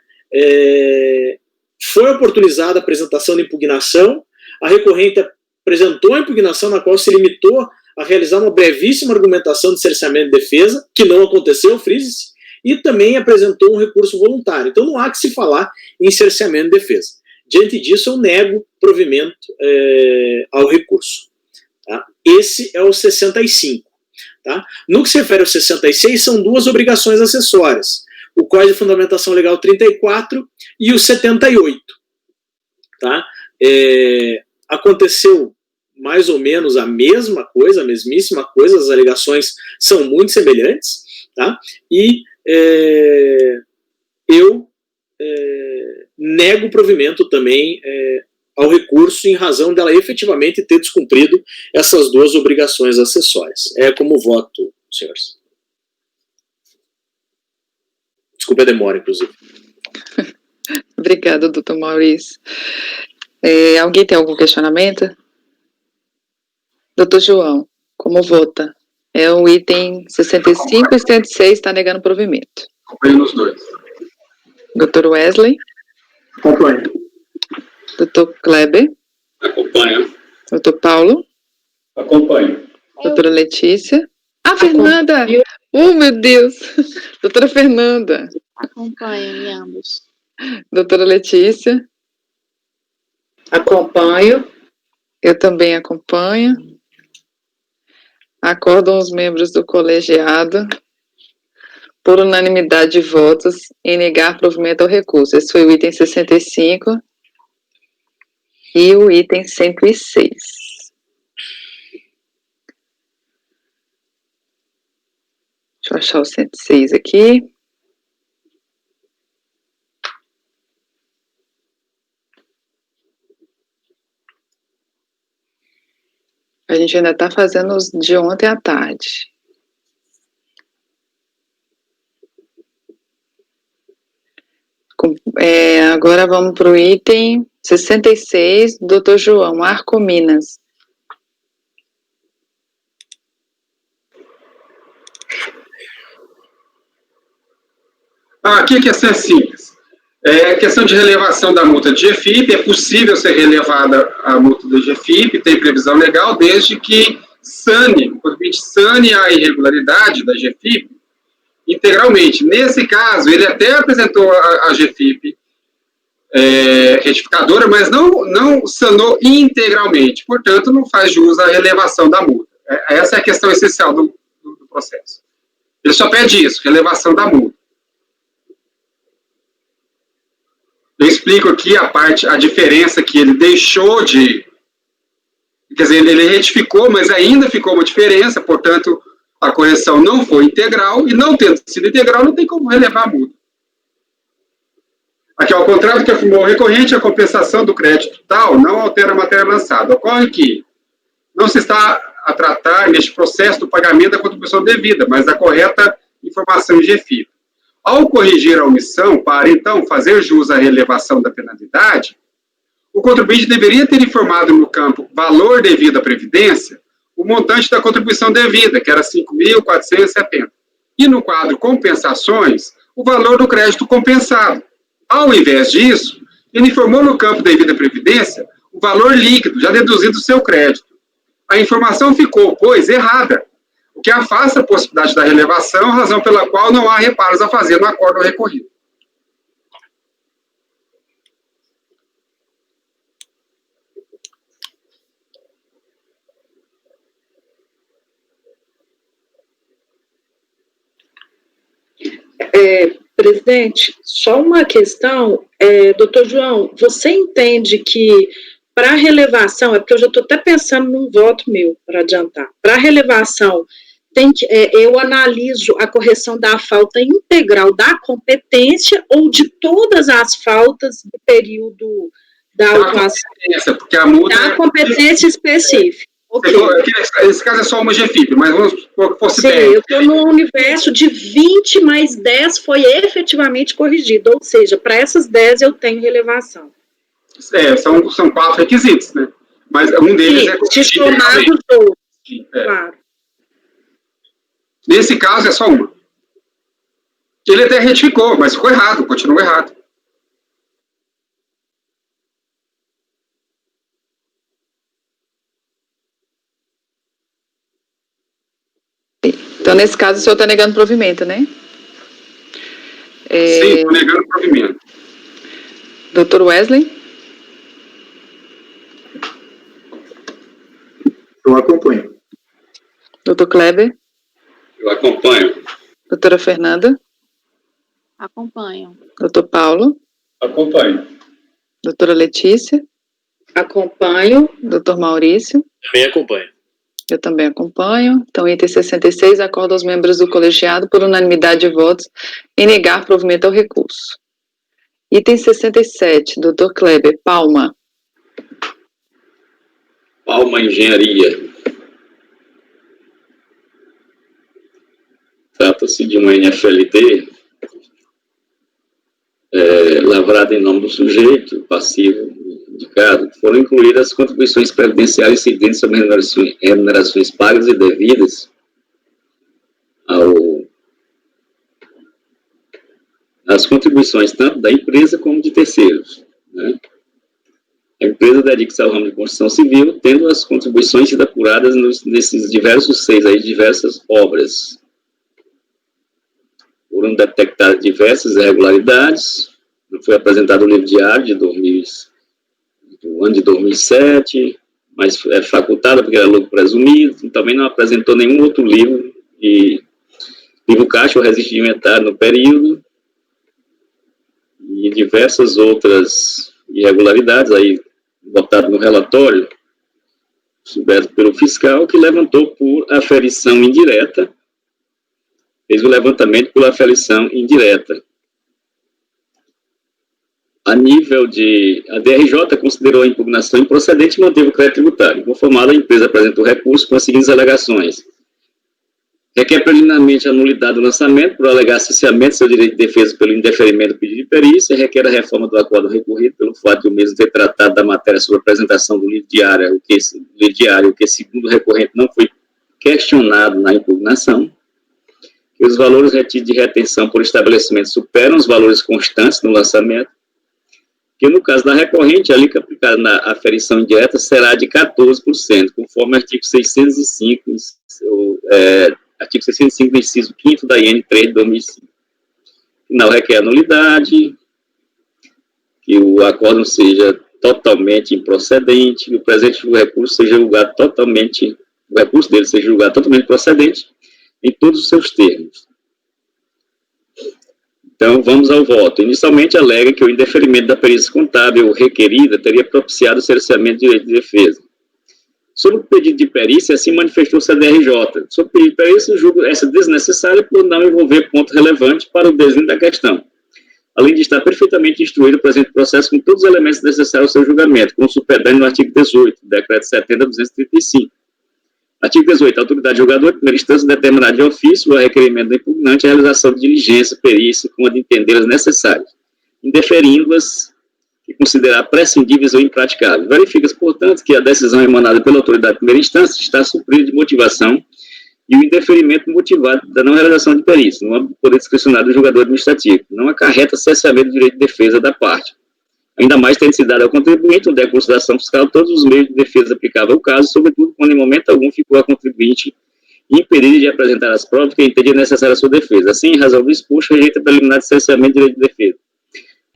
foi oportunizada a apresentação de impugnação, a recorrente apresentou a impugnação na qual se limitou a realizar uma brevíssima argumentação de cerceamento de defesa, que não aconteceu, frise-se, e também apresentou um recurso voluntário. Então não há que se falar em cerceamento de defesa. Diante disso, eu nego provimento ao recurso. Tá? Esse é o 65. Tá? No que se refere ao 66, são duas obrigações acessórias. O Código de Fundamentação Legal 34 e o 78. Tá? Aconteceu mais ou menos a mesma coisa, a mesmíssima coisa, as alegações são muito semelhantes, tá? E eu nego provimento também ao recurso em razão dela efetivamente ter descumprido essas duas obrigações acessórias. É como voto, senhores. Desculpe a demora, inclusive. Obrigada, doutor Maurício. Alguém tem algum questionamento? Doutor João, como vota? É o item 65 e 106, está negando provimento. Acompanho nos dois. Doutor Wesley? Acompanho. Doutor Kleber? Acompanho. Doutor Paulo? Acompanho. Doutora Letícia? Fernanda! Oh, meu Deus! Doutora Fernanda? Acompanho em ambos. Doutora Letícia? Acompanho. Eu também acompanho. Acordam os membros do colegiado, por unanimidade de votos, em negar provimento ao recurso. Esse foi o item 65 e o item 106. Deixa eu achar o 106 aqui. A gente ainda está fazendo os de ontem à tarde. Agora vamos para o item 66, doutor João, Arcominas. Aqui a questão é simples. A questão de relevação da multa de GFIP, é possível ser relevada a multa do GFIP, tem previsão legal, desde que sane a irregularidade da GFIP integralmente. Nesse caso, ele até apresentou a GFIP retificadora, mas não sanou integralmente, portanto, não faz jus à relevação da multa. Essa é a questão essencial do processo. Ele só pede isso, relevação da multa. Eu explico aqui a diferença que ele deixou de... Quer dizer, ele retificou, mas ainda ficou uma diferença, portanto, a correção não foi integral, e não tendo sido integral, não tem como relevar a multa. Aqui, ao contrário do que afirmou o recorrente, a compensação do crédito tal não altera a matéria lançada. Ocorre que não se está a tratar, neste processo, do pagamento da contribuição devida, mas da correta informação em GFIP. Ao corrigir a omissão, para, então, fazer jus à relevação da penalidade, o contribuinte deveria ter informado no campo valor devido à Previdência o montante da contribuição devida, que era 5.470, e no quadro compensações, o valor do crédito compensado. Ao invés disso, ele informou no campo devido à Previdência o valor líquido, já deduzido do seu crédito. A informação ficou, pois, errada, o que afasta a possibilidade da relevação, razão pela qual não há reparos a fazer no acordo recorrido. Presidente, só uma questão, doutor João, você entende que para relevação, porque eu já estou até pensando num voto meu, para adiantar, para relevação, eu analiso a correção da falta integral da competência ou de todas as faltas do período da autuação? Porque a multa da competência específica. Okay. Esse caso é só uma GFIP, mas vamos supor que fosse 10. Sim, eu estou no universo de 20 mais 10 foi efetivamente corrigido, ou seja, para essas 10 eu tenho relevação. São 4 requisitos, né? Mas um deles sim, é corrigido. Se somar os outros, claro. Nesse caso é só uma. Ele até retificou, mas ficou errado, continuou errado. Então, nesse caso, o senhor está negando provimento, né? Sim, estou negando provimento. Doutor Wesley? Eu acompanho. Doutor Kleber? Eu acompanho. Doutora Fernanda? Acompanho. Doutor Paulo? Acompanho. Doutora Letícia? Acompanho. Doutor Maurício? Também acompanho. Eu também acompanho. Então, item 66, acordo aos membros do colegiado por unanimidade de votos em negar provimento ao recurso. Item 67, doutor Kleber, Palma. Palma Engenharia. Trata-se de uma NFLT lavrada em nome do sujeito passivo indicado. Foram incluídas as contribuições previdenciárias incidentes sobre remunerações pagas e devidas às contribuições tanto da empresa como de terceiros, né? A empresa dedica-se ao ramo de construção civil, tendo as contribuições sido apuradas nesses diversos 6 aí, diversas obras. Foram detectadas diversas irregularidades, foi apresentado o livro diário do ano de 2007, mas é facultada porque era lucro presumido, também não apresentou nenhum outro livro, e livro caixa ou registro de inventário no período, e diversas outras irregularidades, aí botado no relatório, subido pelo fiscal, que levantou por aferição indireta, fez o levantamento por aferição indireta. A nível de... A DRJ considerou a impugnação improcedente e manteve o crédito tributário. Conformada, a empresa apresentou recurso com as seguintes alegações. Requer preliminarmente a nulidade do lançamento por alegar cesseamento de seu direito de defesa pelo indeferimento do pedido de perícia, requer a reforma do acordo recorrido pelo fato de o mesmo ter tratado da matéria sobre a apresentação do livro diário, o que segundo o recorrente não foi questionado na impugnação, que os valores retidos de retenção por estabelecimento superam os valores constantes no lançamento, que no caso da recorrente, a alíquota aplicada na aferição indireta será de 14%, conforme o artigo 605, artigo 605 do inciso 5º da IN 3 de 2005. Não requer nulidade, que o acordo seja totalmente improcedente, que o presente recurso seja julgado totalmente, o recurso dele seja julgado totalmente procedente, em todos os seus termos. Então, vamos ao voto. Inicialmente, alega que o indeferimento da perícia contábil requerida teria propiciado o cerceamento de direito de defesa. Sobre o pedido de perícia, assim manifestou-se a DRJ. Sobre o pedido de perícia, julgo essa desnecessária por não envolver ponto relevante para o desvio da questão, além de estar perfeitamente instruído o presente processo com todos os elementos necessários ao seu julgamento, como supedendo no artigo 18, decreto 70.235. Artigo 18. A autoridade julgadora, em primeira instância, determinará de ofício, a requerimento do impugnante, a realização de diligência, perícia, com a de entendê-las necessárias, indeferindo-as que considerar prescindíveis ou impraticáveis. Verifica-se, portanto, que a decisão emanada pela autoridade de primeira instância está suprida de motivação e o indeferimento motivado da não realização de perícia, no âmbito do poder discricionário do julgador administrativo, não acarreta cessamento do direito de defesa da parte. Ainda mais tendo se dado ao contribuinte, onde é a consideração fiscal, todos os meios de defesa aplicáveis ao caso, sobretudo quando em momento algum ficou a contribuinte impedido de apresentar as provas que entendia necessária a sua defesa. Assim, em razão do exposto, rejeita preliminar de cessamento do direito de defesa.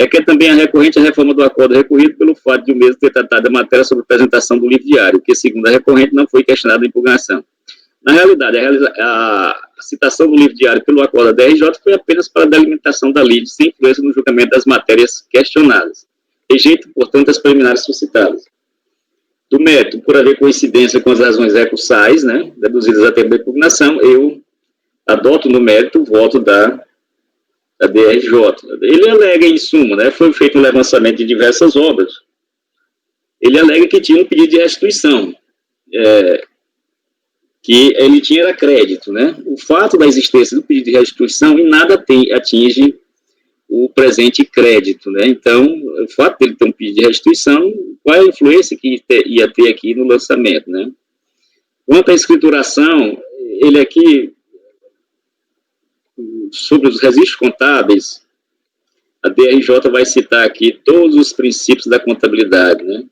Requer também a recorrente a reforma do acordo recorrido pelo fato de o mesmo ter tratado a matéria sobre a apresentação do livro diário, que, segundo a recorrente, não foi questionada a impugnação. Na realidade, a citação do livro diário pelo acordo da DRJ foi apenas para a delimitação da lide, sem influência no julgamento das matérias questionadas. Rejeito, portanto, as preliminares suscitadas. Do mérito, por haver coincidência com as razões recursais, né, deduzidas a tempo da impugnação, eu adoto no mérito o voto da DRJ. Ele alega, em suma, né, foi feito um levantamento de diversas obras. Ele alega que tinha um pedido de restituição, que ele tinha era crédito, né? O fato da existência do pedido de restituição em nada atinge o presente crédito, né? Então, o fato dele ter um pedido de restituição, qual é a influência que ia ter aqui no lançamento, né? Quanto à escrituração, ele aqui, sobre os registros contábeis, a DRJ vai citar aqui todos os princípios da contabilidade, né?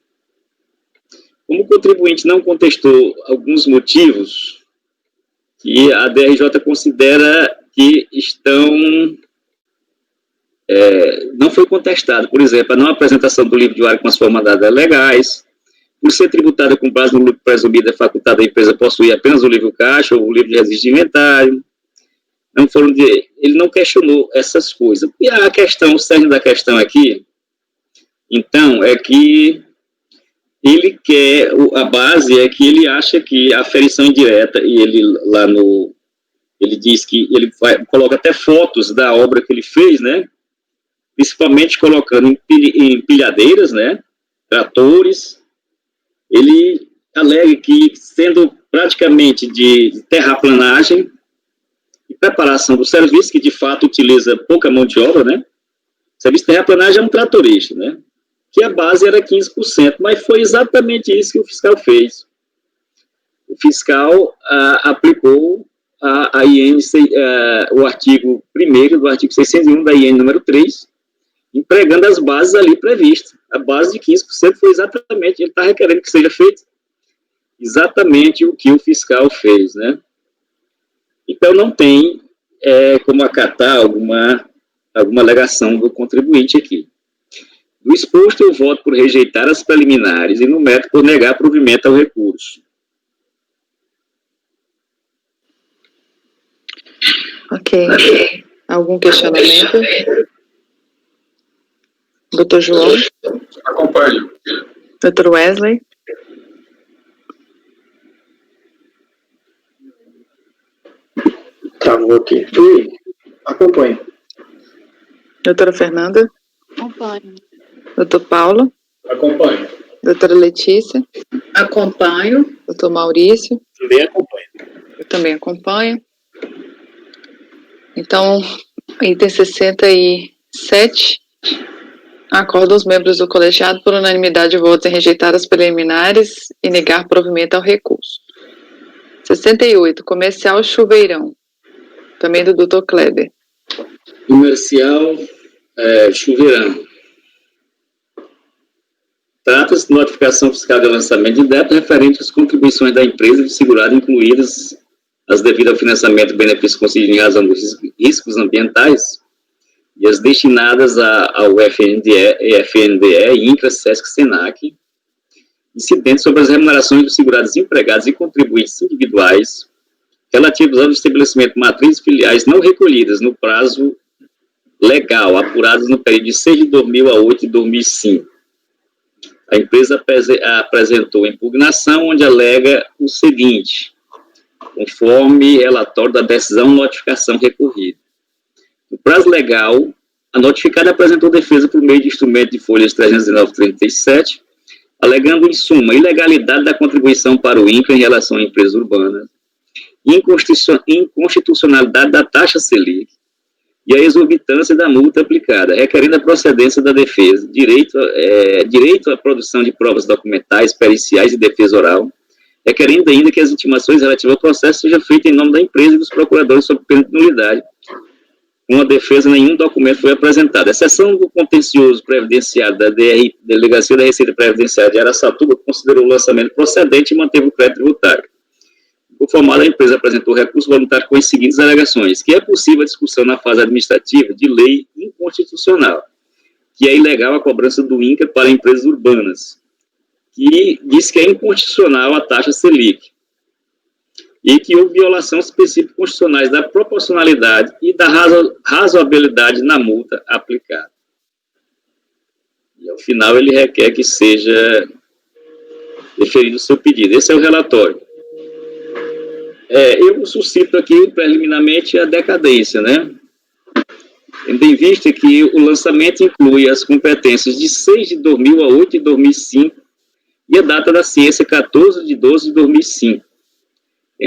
Como o contribuinte não contestou alguns motivos que a DRJ considera que não foi contestado, por exemplo, a não apresentação do livro diário com as formalidades legais, por ser tributada com base no lucro presumido, é facultada a empresa possuir apenas o livro caixa ou o livro de registro de inventário. Ele não questionou essas coisas. E a questão, o cerne da questão aqui, então, é que ele quer, a base é que ele acha que a aferição indireta, e ele diz que ele coloca até fotos da obra que ele fez, né, principalmente colocando em pilhadeiras, né, tratores. Ele alega que, sendo praticamente de terraplanagem e preparação do serviço, que de fato utiliza pouca mão de obra, né, o serviço de terraplanagem é um tratorista, né, que a base era 15%, mas foi exatamente isso que o fiscal fez. O fiscal aplicou a IN, o artigo 1º do artigo 601 da IN número 3, empregando as bases ali previstas. A base de 15% foi exatamente, ele está requerendo que seja feito exatamente o que o fiscal fez, né? Então, não tem como acatar alguma alegação do contribuinte aqui. No exposto, eu voto por rejeitar as preliminares e no mérito por negar provimento ao recurso. Ok. Algum questionamento? Doutor João? Acompanho. Doutor Wesley? Travou aqui. Acompanho. Doutora Fernanda? Acompanho. Doutor Paulo? Acompanho. Doutora Letícia? Acompanho. Doutor Maurício? Também acompanho. Eu também acompanho. Então, item 67, acordam os membros do colegiado por unanimidade de votos em rejeitar as preliminares e negar provimento ao recurso. 68, comercial Chuveirão, também do Dr. Kleber. Comercial Chuveirão. Trata-se de notificação fiscal de lançamento de débito referente às contribuições da empresa de segurado, incluídas as devidas ao financiamento de benefícios concedidos em razão dos riscos ambientais e as destinadas ao FNDE, INCRA, SESC, SENAC, incidentes sobre as remunerações dos segurados empregados e contribuintes individuais relativos ao estabelecimento de matrizes filiais não recolhidas no prazo legal, apuradas no período de 6 de 2000 a 8 de 2005. A empresa apresentou impugnação, onde alega o seguinte, conforme relatório da decisão notificação recorrida. No prazo legal, a notificada apresentou defesa por meio de instrumento de folhas 319 e 37, alegando, em suma, ilegalidade da contribuição para o INCRA em relação a empresas urbanas, inconstitucionalidade da taxa Selic e a exorbitância da multa aplicada, requerendo a procedência da defesa, direito à produção de provas documentais, periciais e defesa oral, requerendo ainda que as intimações relativas ao processo sejam feitas em nome da empresa e dos procuradores sob pena de nulidade. Com a defesa, nenhum documento foi apresentado. A exceção do contencioso previdenciário da Delegacia da Receita Previdenciária de Araçatuba considerou o lançamento procedente e manteve o crédito tributário. Conformada, a empresa apresentou recurso voluntário com as seguintes alegações, que é possível a discussão na fase administrativa de lei inconstitucional, que é ilegal a cobrança do INCRA para empresas urbanas, que diz que é inconstitucional a taxa Selic, e que houve violação dos princípios constitucionais da proporcionalidade e da razoabilidade na multa aplicada. E, ao final, ele requer que seja deferido o seu pedido. Esse é o relatório. Eu suscito aqui, preliminarmente, a decadência, né? Tendo em vista que o lançamento inclui as competências de 6 de 2000 a 8 de 2005 e a data da ciência 14 de 12 de 2005.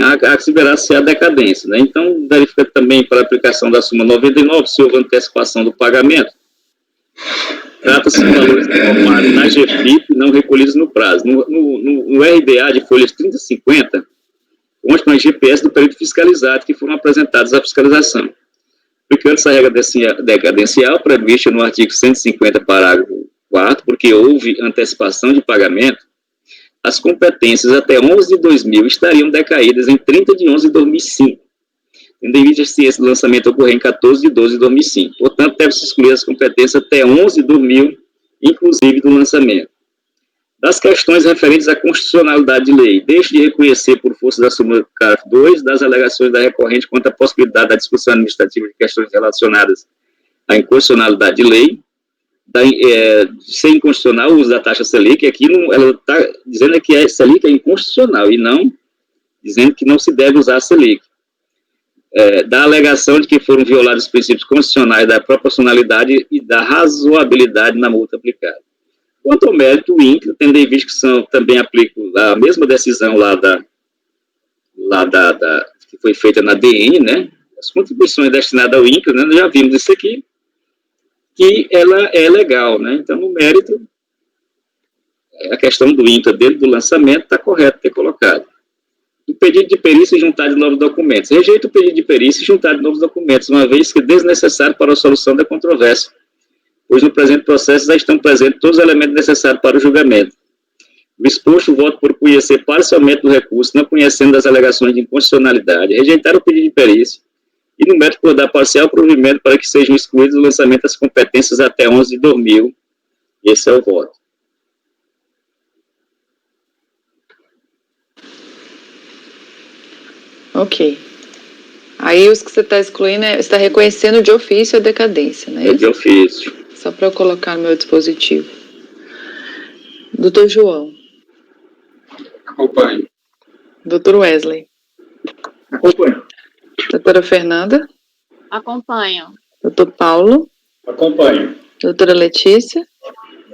Há que considerar-se a decadência, né? Então, verifica também para a aplicação da súmula 99, se houve antecipação do pagamento. Trata-se de valores informados na GFIP não recolhidos no prazo. No RDA de folhas 30 e 50, constam as GPS do período fiscalizado que foram apresentadas à fiscalização. Aplicando essa regra decadencial prevista no artigo 150, parágrafo 4º, porque houve antecipação de pagamento, as competências até 11 de 2000 estariam decaídas em 30 de 11 de 2005, tendo em vista se esse lançamento ocorrer em 14 de 12 de 2005. Portanto, deve-se excluir as competências até 11 de 2000, inclusive do lançamento. Das questões referentes à constitucionalidade de lei, deixe de reconhecer, por força da súmula parágrafo 2, das alegações da recorrente quanto à possibilidade da discussão administrativa de questões relacionadas à inconstitucionalidade de lei, ser inconstitucional o uso da taxa Selic. Aqui ela está dizendo que a Selic é inconstitucional e não dizendo que não se deve usar a Selic. Da alegação de que foram violados os princípios constitucionais da proporcionalidade e da razoabilidade na multa aplicada. Quanto ao mérito, o INCRA, tendo em vista que também aplica a mesma decisão que foi feita na DN, né? As contribuições destinadas ao INCRA, né? Nós já vimos isso aqui, que ela é legal, né? Então, no mérito, a questão do INCRA dentro do lançamento está correto ter colocado. O pedido de perícia e juntar de novos documentos. Rejeita o pedido de perícia e juntar de novos documentos, uma vez que é desnecessário para a solução da controvérsia, pois no presente processo já estão presentes todos os elementos necessários para o julgamento. O exposto, o voto por conhecer parcialmente do recurso, não conhecendo das alegações de inconstitucionalidade, rejeitar o pedido de perícia, e no mérito por dar parcial provimento para que sejam excluídos o lançamento das competências até 11 de 2000. Esse é o voto. Ok. Aí os que você está excluindo, você está reconhecendo de ofício a decadência, né? É de ofício. Só para eu colocar no meu dispositivo. Doutor João. Acompanho. Doutor Wesley. Acompanho. Doutora Fernanda. Acompanho. Doutor Paulo. Acompanho. Doutora Letícia.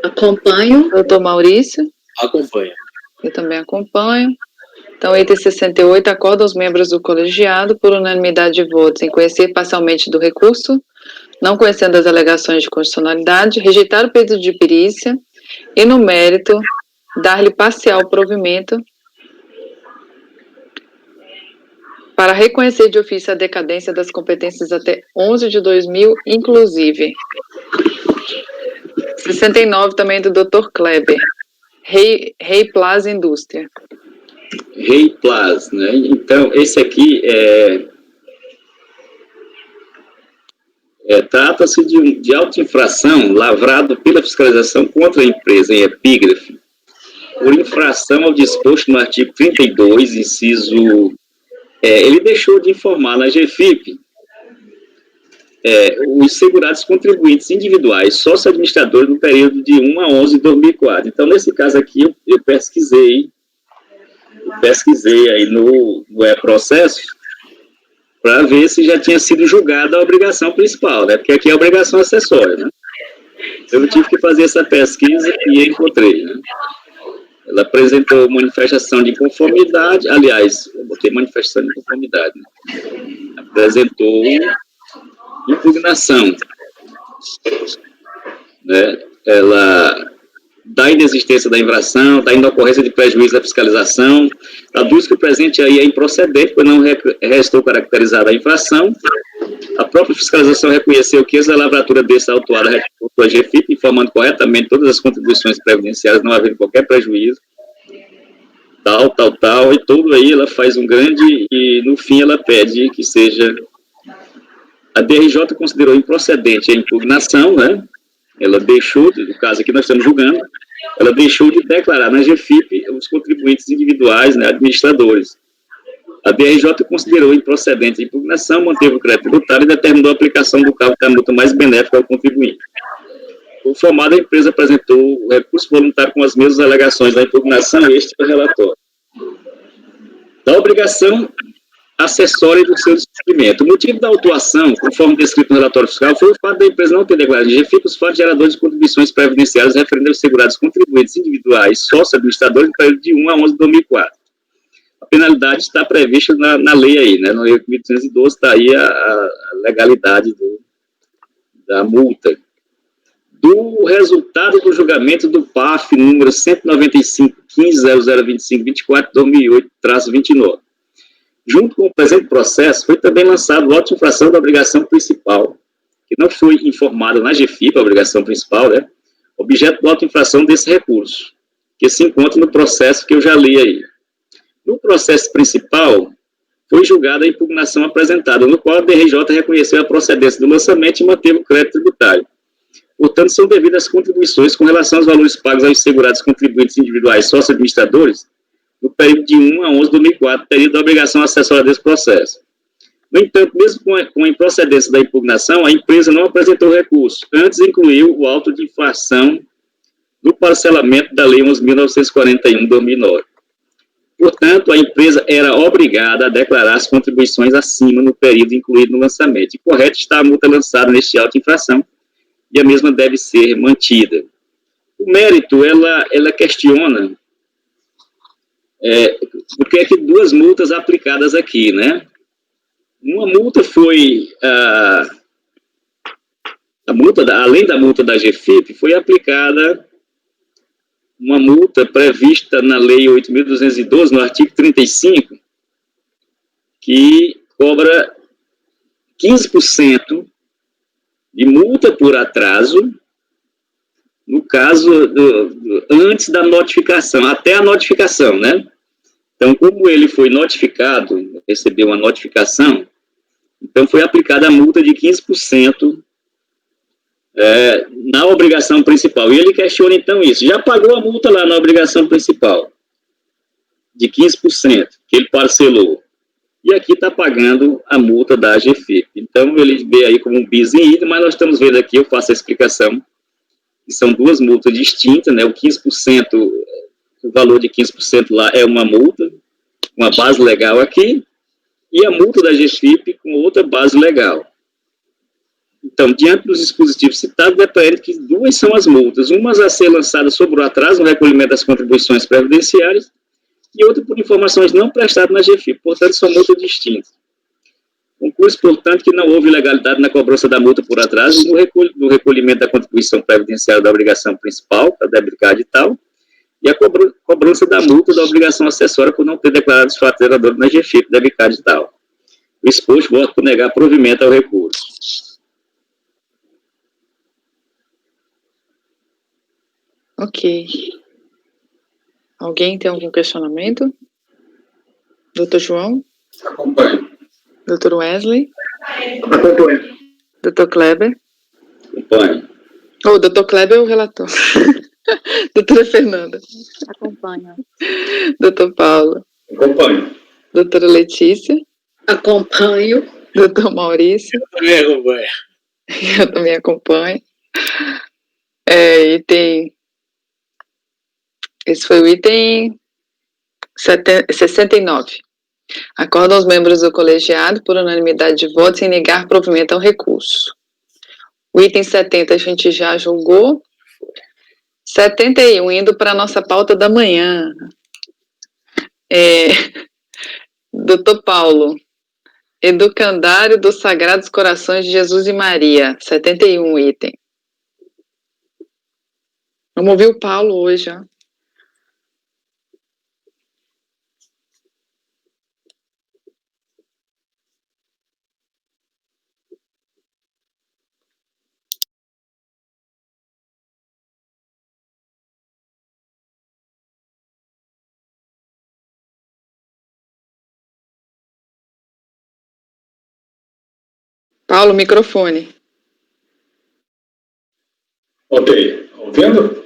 Acompanho. Doutor Maurício. Acompanha. Eu também acompanho. Então, item 68, acorda os membros do colegiado, por unanimidade de votos, em conhecer parcialmente do recurso, não conhecendo as alegações de constitucionalidade, rejeitar o pedido de perícia e, no mérito, dar-lhe parcial provimento para reconhecer de ofício a decadência das competências até 11 de 2000, inclusive. 69 também do Dr. Kleber. Rei Plaza Indústria. Rei Plaza, né? Então, esse aqui trata-se de auto-infração lavrado pela fiscalização contra a empresa em epígrafe, por infração ao disposto no artigo 32, inciso ele deixou de informar na GFIP os segurados contribuintes individuais, sócio-administradores, no período de 1 a 11 de 2004. Então, nesse caso aqui, eu pesquisei aí no processo para ver se já tinha sido julgada a obrigação principal, né? Porque aqui é a obrigação acessória, né? Eu tive que fazer essa pesquisa e encontrei, né? Ela apresentou manifestação de inconformidade, aliás, eu botei manifestação de inconformidade, né? Apresentou impugnação, né? Ela da inexistência da infração, da inocorrência de prejuízo à fiscalização, aduz que o presente aí é improcedente, pois não restou caracterizada a infração. A própria fiscalização reconheceu que a lavratura dessa autuada reportou a GFIP, informando corretamente todas as contribuições previdenciárias, não havendo qualquer prejuízo, tal, e tudo aí ela faz um grande, e no fim ela pede que seja, a DRJ considerou improcedente a impugnação, né? Ela deixou, no caso aqui nós estamos julgando, ela deixou de declarar na GFIP os contribuintes individuais, né, administradores. A DRJ considerou improcedente a impugnação, manteve o crédito tributário e determinou a aplicação do cálculo da multa mais benéfica ao contribuinte. Conformada, a empresa apresentou o recurso voluntário com as mesmas alegações da impugnação, este é o relatório. Da obrigação acessória do seu descumprimento. O motivo da autuação, conforme descrito no relatório fiscal, foi o fato da empresa não ter declarado de GFIP os fatos geradores de contribuições previdenciárias referentes aos segurados contribuintes individuais, sócio-administradores, no período de 1 a 11 de 2004. A penalidade está prevista na lei aí, né? No lei 8.212 está aí a legalidade da multa. Do resultado do julgamento do PAF número 195.15.0025.24/2008-29. Junto com o presente processo, foi também lançado o auto de infração da obrigação principal, que não foi informada na GFIP, a obrigação principal, né? Objeto do auto de infração desse recurso, que se encontra no processo que eu já li aí. No processo principal, foi julgada a impugnação apresentada, no qual a DRJ reconheceu a procedência do lançamento e manteve o crédito tributário. Portanto, são devidas contribuições com relação aos valores pagos aos segurados contribuintes individuais sócio-administradores no período de 1 a 11 de 2004, período da obrigação acessória desse processo. No entanto, mesmo com a improcedência da impugnação, a empresa não apresentou recurso, antes incluiu o auto de infração do parcelamento da Lei 11.941 de 2009. Portanto, a empresa era obrigada a declarar as contribuições acima no período incluído no lançamento. E correto está a multa lançada neste auto de infração, e a mesma deve ser mantida. O mérito, ela questiona porque é que duas multas aplicadas aqui, né? Uma multa foi, além da multa da GFIP, foi aplicada uma multa prevista na Lei 8.212, no artigo 35, que cobra 15% de multa por atraso, no caso, antes da notificação, até a notificação, né? Então, como ele foi notificado, recebeu uma notificação, então foi aplicada a multa de 15% na obrigação principal. E ele questiona, então, isso. Já pagou a multa lá na obrigação principal, de 15%, que ele parcelou. E aqui está pagando a multa da GFIP. Então, ele vê aí como um bis em idem, mas nós estamos vendo aqui, eu faço a explicação, que são duas multas distintas, né? O 15%, o valor de 15% lá é uma multa, uma base legal aqui, e a multa da GFIP com outra base legal. Então, diante dos dispositivos citados, depende que duas são as multas, umas a ser lançadas sobre o atraso no recolhimento das contribuições previdenciárias e outra por informações não prestadas na GFIP, portanto, são multas distintas. Conclui-se, portanto, que não houve ilegalidade na cobrança da multa por atraso no recolhimento da contribuição previdenciária da obrigação principal, a débito card e tal, e a cobrança da multa da obrigação acessória por não ter declarado os fatos geradores na GFIP, débito card e tal. O exposto vota por negar provimento ao recurso. Ok. Alguém tem algum questionamento? Doutor João? Acompanho. Doutor Wesley? Acompanho. Doutor Kleber? Acompanho. Doutor Kleber é o relator. Doutora Fernanda? Acompanho. Doutor Paulo? Acompanho. Doutora Letícia? Acompanho. Doutor Maurício. Também acompanho. Eu também acompanho. Esse foi o item 69. Acordam os membros do colegiado, por unanimidade de votos, em negar provimento ao recurso. O item 70 a gente já julgou. 71, indo para a nossa pauta da manhã. Doutor Paulo, Educandário dos Sagrados Corações de Jesus e Maria, 71 item. Vamos ouvir o Paulo hoje, ó. Paulo, microfone. Ok, ouvindo?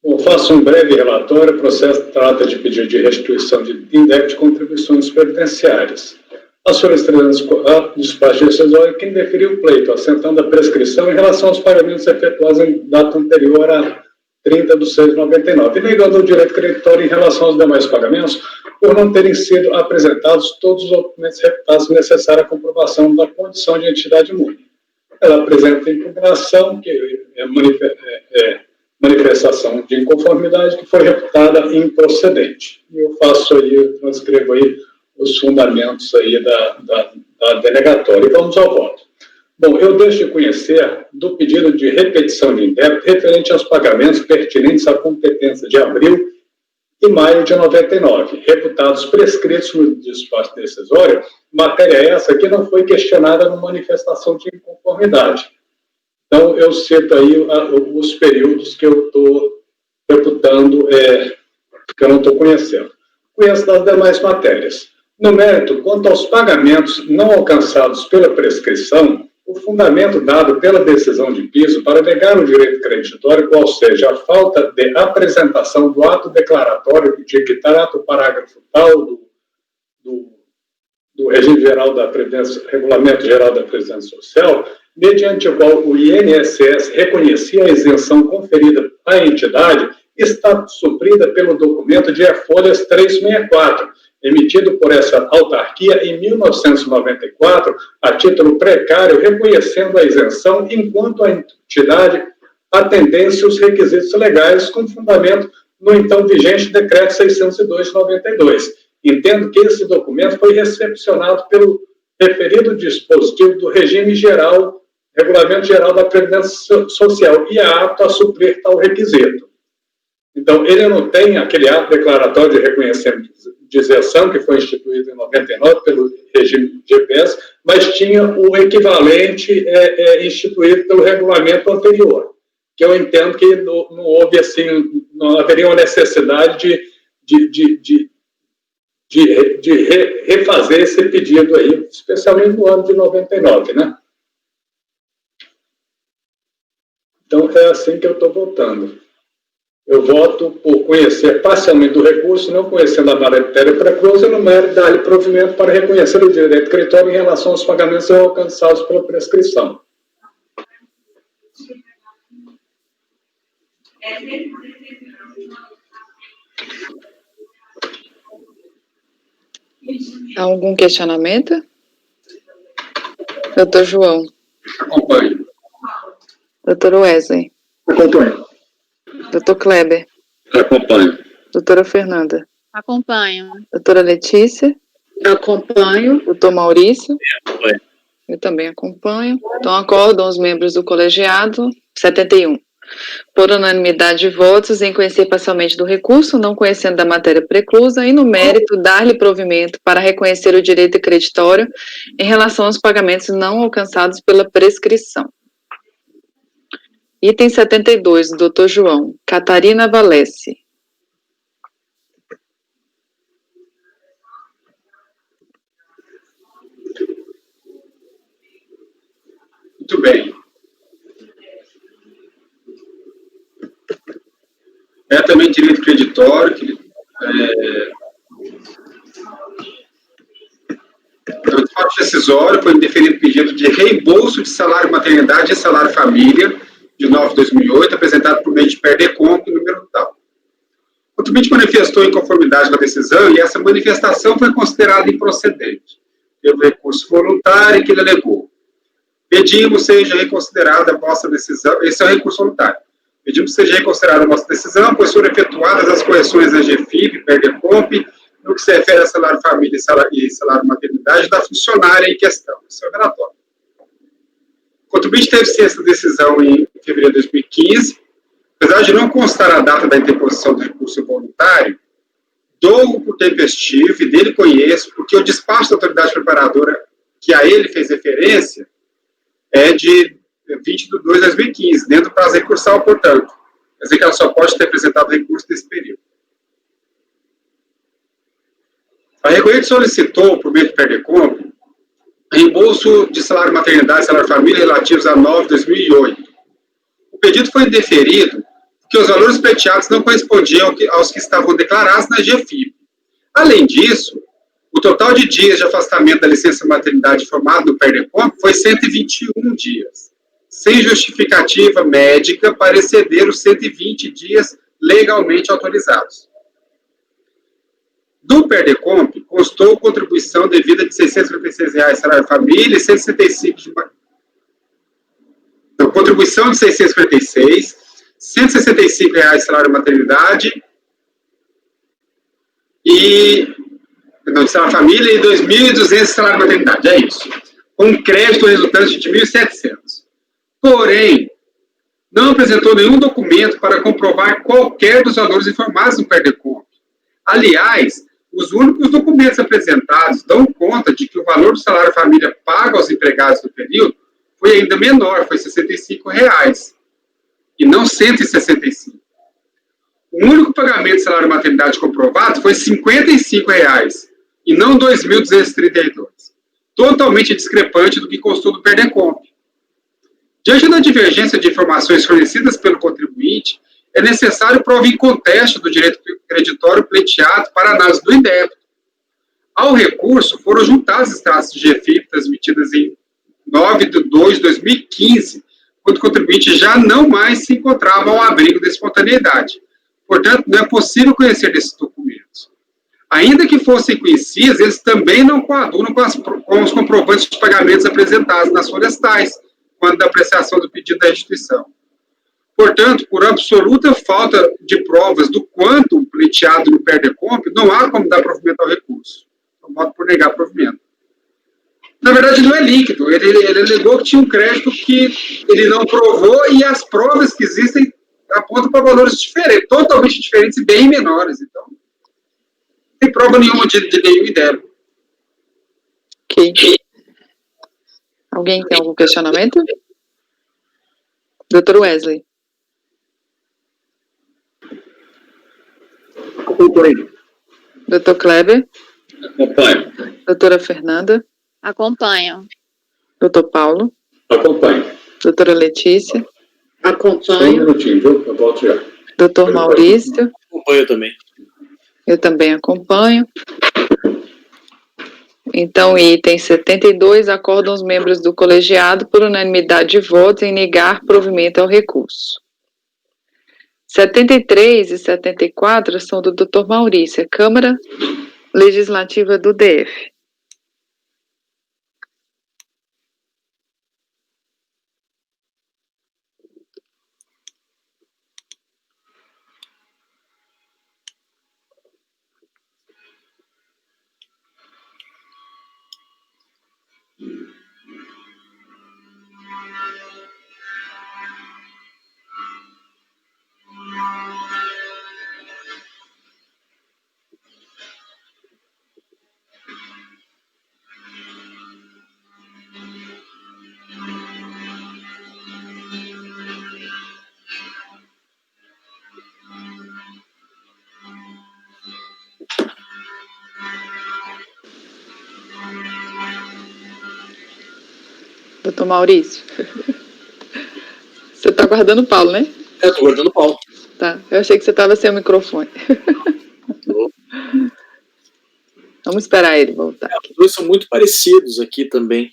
Bom, faço um breve relatório. O processo trata de pedido de restituição de indébito de contribuições previdenciárias. A solicitação do despacho decisório quem deferiu o pleito, assentando a prescrição em relação aos pagamentos efetuados em data anterior a 30/6/99, e negando o direito creditório em relação aos demais pagamentos, por não terem sido apresentados todos os documentos reputados necessários à comprovação da condição de entidade imune. Ela apresenta impugnação, que é manifestação de inconformidade, que foi reputada improcedente. E eu faço aí, eu transcrevo aí os fundamentos aí da denegatória. E vamos ao voto. Bom, eu deixo de conhecer do pedido de repetição de indébito referente aos pagamentos pertinentes à competência de abril e maio de 99, reputados prescritos no despacho decisório, matéria essa que não foi questionada na manifestação de inconformidade. Então, eu cito aí os períodos que eu estou reputando, que eu não estou conhecendo. Conheço das demais matérias. No mérito, quanto aos pagamentos não alcançados pela prescrição, o fundamento dado pela decisão de piso para negar o direito creditório, qual seja a falta de apresentação do ato declaratório de que trata o parágrafo tal do regime geral da Previdência, Regulamento Geral da Previdência Social, mediante o qual o INSS reconhecia a isenção conferida à entidade, está suprida pelo documento de folhas 364, emitido por essa autarquia em 1994, a título precário, reconhecendo a isenção, enquanto a entidade atendesse os requisitos legais com fundamento no então vigente Decreto 602 de 92. Entendo que esse documento foi recepcionado pelo referido dispositivo do regime geral, Regulamento Geral da Previdência Social, e é apto a suprir tal requisito. Então, ele não tem aquele ato declaratório de reconhecimento de isenção, que foi instituído em 99 pelo regime GPS, mas tinha o equivalente instituído pelo regulamento anterior, que eu entendo que não houve, assim, não haveria uma necessidade de refazer esse pedido aí, especialmente no ano de 99, né? Então, é assim que eu estou votando. Eu voto por conhecer parcialmente do recurso, não conhecendo a matéria preclusa, e no mérito dar-lhe provimento para reconhecer o direito creditório em relação aos pagamentos alcançados pela prescrição. Algum questionamento? Doutor João. Acompanho. Doutor Wesley. Acompanho. Doutor Kleber. Acompanho. Doutora Fernanda. Acompanho. Doutora Letícia. Acompanho. Doutor Maurício. Acompanho. Eu também acompanho. Então, acordam os membros do colegiado. 71. Por unanimidade de votos, em conhecer parcialmente do recurso, não conhecendo da matéria preclusa, e no mérito, dar-lhe provimento para reconhecer o direito creditório em relação aos pagamentos não alcançados pela prescrição. Item 72, doutor João. Catarina Valese. Muito bem. É também direito creditório, que decisório foi indeferido pedido de reembolso de salário maternidade e salário família de 9 de 2008, apresentado por meio de PERDECOMP, número tal. O contribuinte manifestou inconformidade com a decisão e essa manifestação foi considerada improcedente. Teve recurso voluntário que ele alegou. Pedimos seja reconsiderada a vossa decisão, esse é o recurso voluntário. Pedimos que seja reconsiderada a vossa decisão, pois foram efetuadas as correções da GFIP, PERDECOMP, no que se refere a salário família e salário maternidade da funcionária em questão. Esse é o relatório. O contribuinte teve ciência da decisão em fevereiro de 2015, apesar de não constar a data da interposição do recurso voluntário, dou por tempestivo e dele conheço, porque o despacho da autoridade preparadora que a ele fez referência é de 20 de 2 de 2015, dentro do prazo recursal, portanto. Quer dizer que ela só pode ter apresentado recurso nesse período. A recorrente solicitou, por meio do PERDECOMP, reembolso de salário maternidade e salário família relativos a 9 de 2008. O pedido foi indeferido porque os valores pleiteados não correspondiam aos que estavam declarados na GFIP. Além disso, o total de dias de afastamento da licença maternidade informado no PERDECOMP foi 121 dias, sem justificativa médica para exceder os 120 dias legalmente autorizados. Do PERDECOMP, constou contribuição devida de R$ 656 salário família e 165 de... Não, contribuição de 656, R$ 165 salário maternidade e... Não, de salário família e 2.200 salário maternidade, é isso. Com crédito resultante de 1.700. Porém, não apresentou nenhum documento para comprovar qualquer dos valores informados no PERDECOMP. Aliás, os únicos documentos apresentados dão conta de que o valor do salário família pago aos empregados no período foi ainda menor, foi R$ 65, e não 165. O único pagamento de salário maternidade comprovado foi R$ 55, e não 2.232. Totalmente discrepante do que constou do PERDECOMP. Diante da divergência de informações fornecidas pelo contribuinte, é necessário prova inconteste do direito creditório pleiteado para análise do indébito. Ao recurso, foram juntados extratos de GFIP transmitidas em 9 de 2 de 2015, quando o contribuinte já não mais se encontrava ao abrigo da espontaneidade. Portanto, não é possível conhecer desses documentos. Ainda que fossem conhecidos, eles também não coadunam com os comprovantes de pagamentos apresentados nas folhas tais, quando da apreciação do pedido da restituição. Portanto, por absoluta falta de provas do quanto pleiteado no PERDECOMP, não há como dar provimento ao recurso. Eu voto por negar provimento. Na verdade, não é líquido. Ele alegou que tinha um crédito que ele não provou e as provas que existem apontam para valores diferentes, totalmente diferentes e bem menores. Então, não tem prova nenhuma de nenhum indébito. Ok. Alguém tem algum questionamento? Dr. Wesley. Acompanho. Dr. Kleber. Acompanho. Doutora Fernanda. Acompanho. Dr. Paulo. Acompanho. Doutora Letícia. Só um Acompanho. minutinho, viu? Eu volto já. Dr. Maurício. Acompanho também. Eu também acompanho. Então, item 72, acordam os membros do colegiado por unanimidade de votos em negar provimento ao recurso. 73 e 74 são do Dr. Maurício, Câmara Legislativa do DF. Doutor Maurício, você está guardando o Paulo, né? Eu estou guardando o Paulo. Tá, eu achei que você estava sem o microfone. Vamos esperar ele voltar. Os dois são muito parecidos aqui também.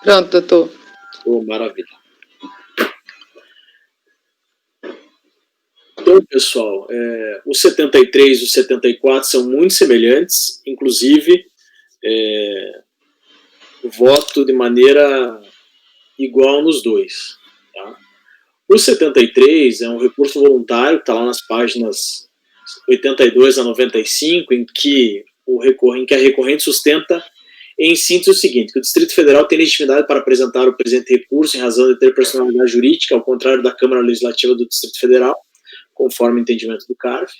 Pronto, doutor. Oh, maravilha. Então, pessoal, os 73 e os 74 são muito semelhantes, inclusive voto de maneira igual nos dois. Tá? O 73 é um recurso voluntário, que está lá nas páginas 82 a 95, em que a recorrente sustenta, em síntese, o seguinte: que o Distrito Federal tem legitimidade para apresentar o presente recurso em razão de ter personalidade jurídica, ao contrário da Câmara Legislativa do Distrito Federal, conforme o entendimento do CARF.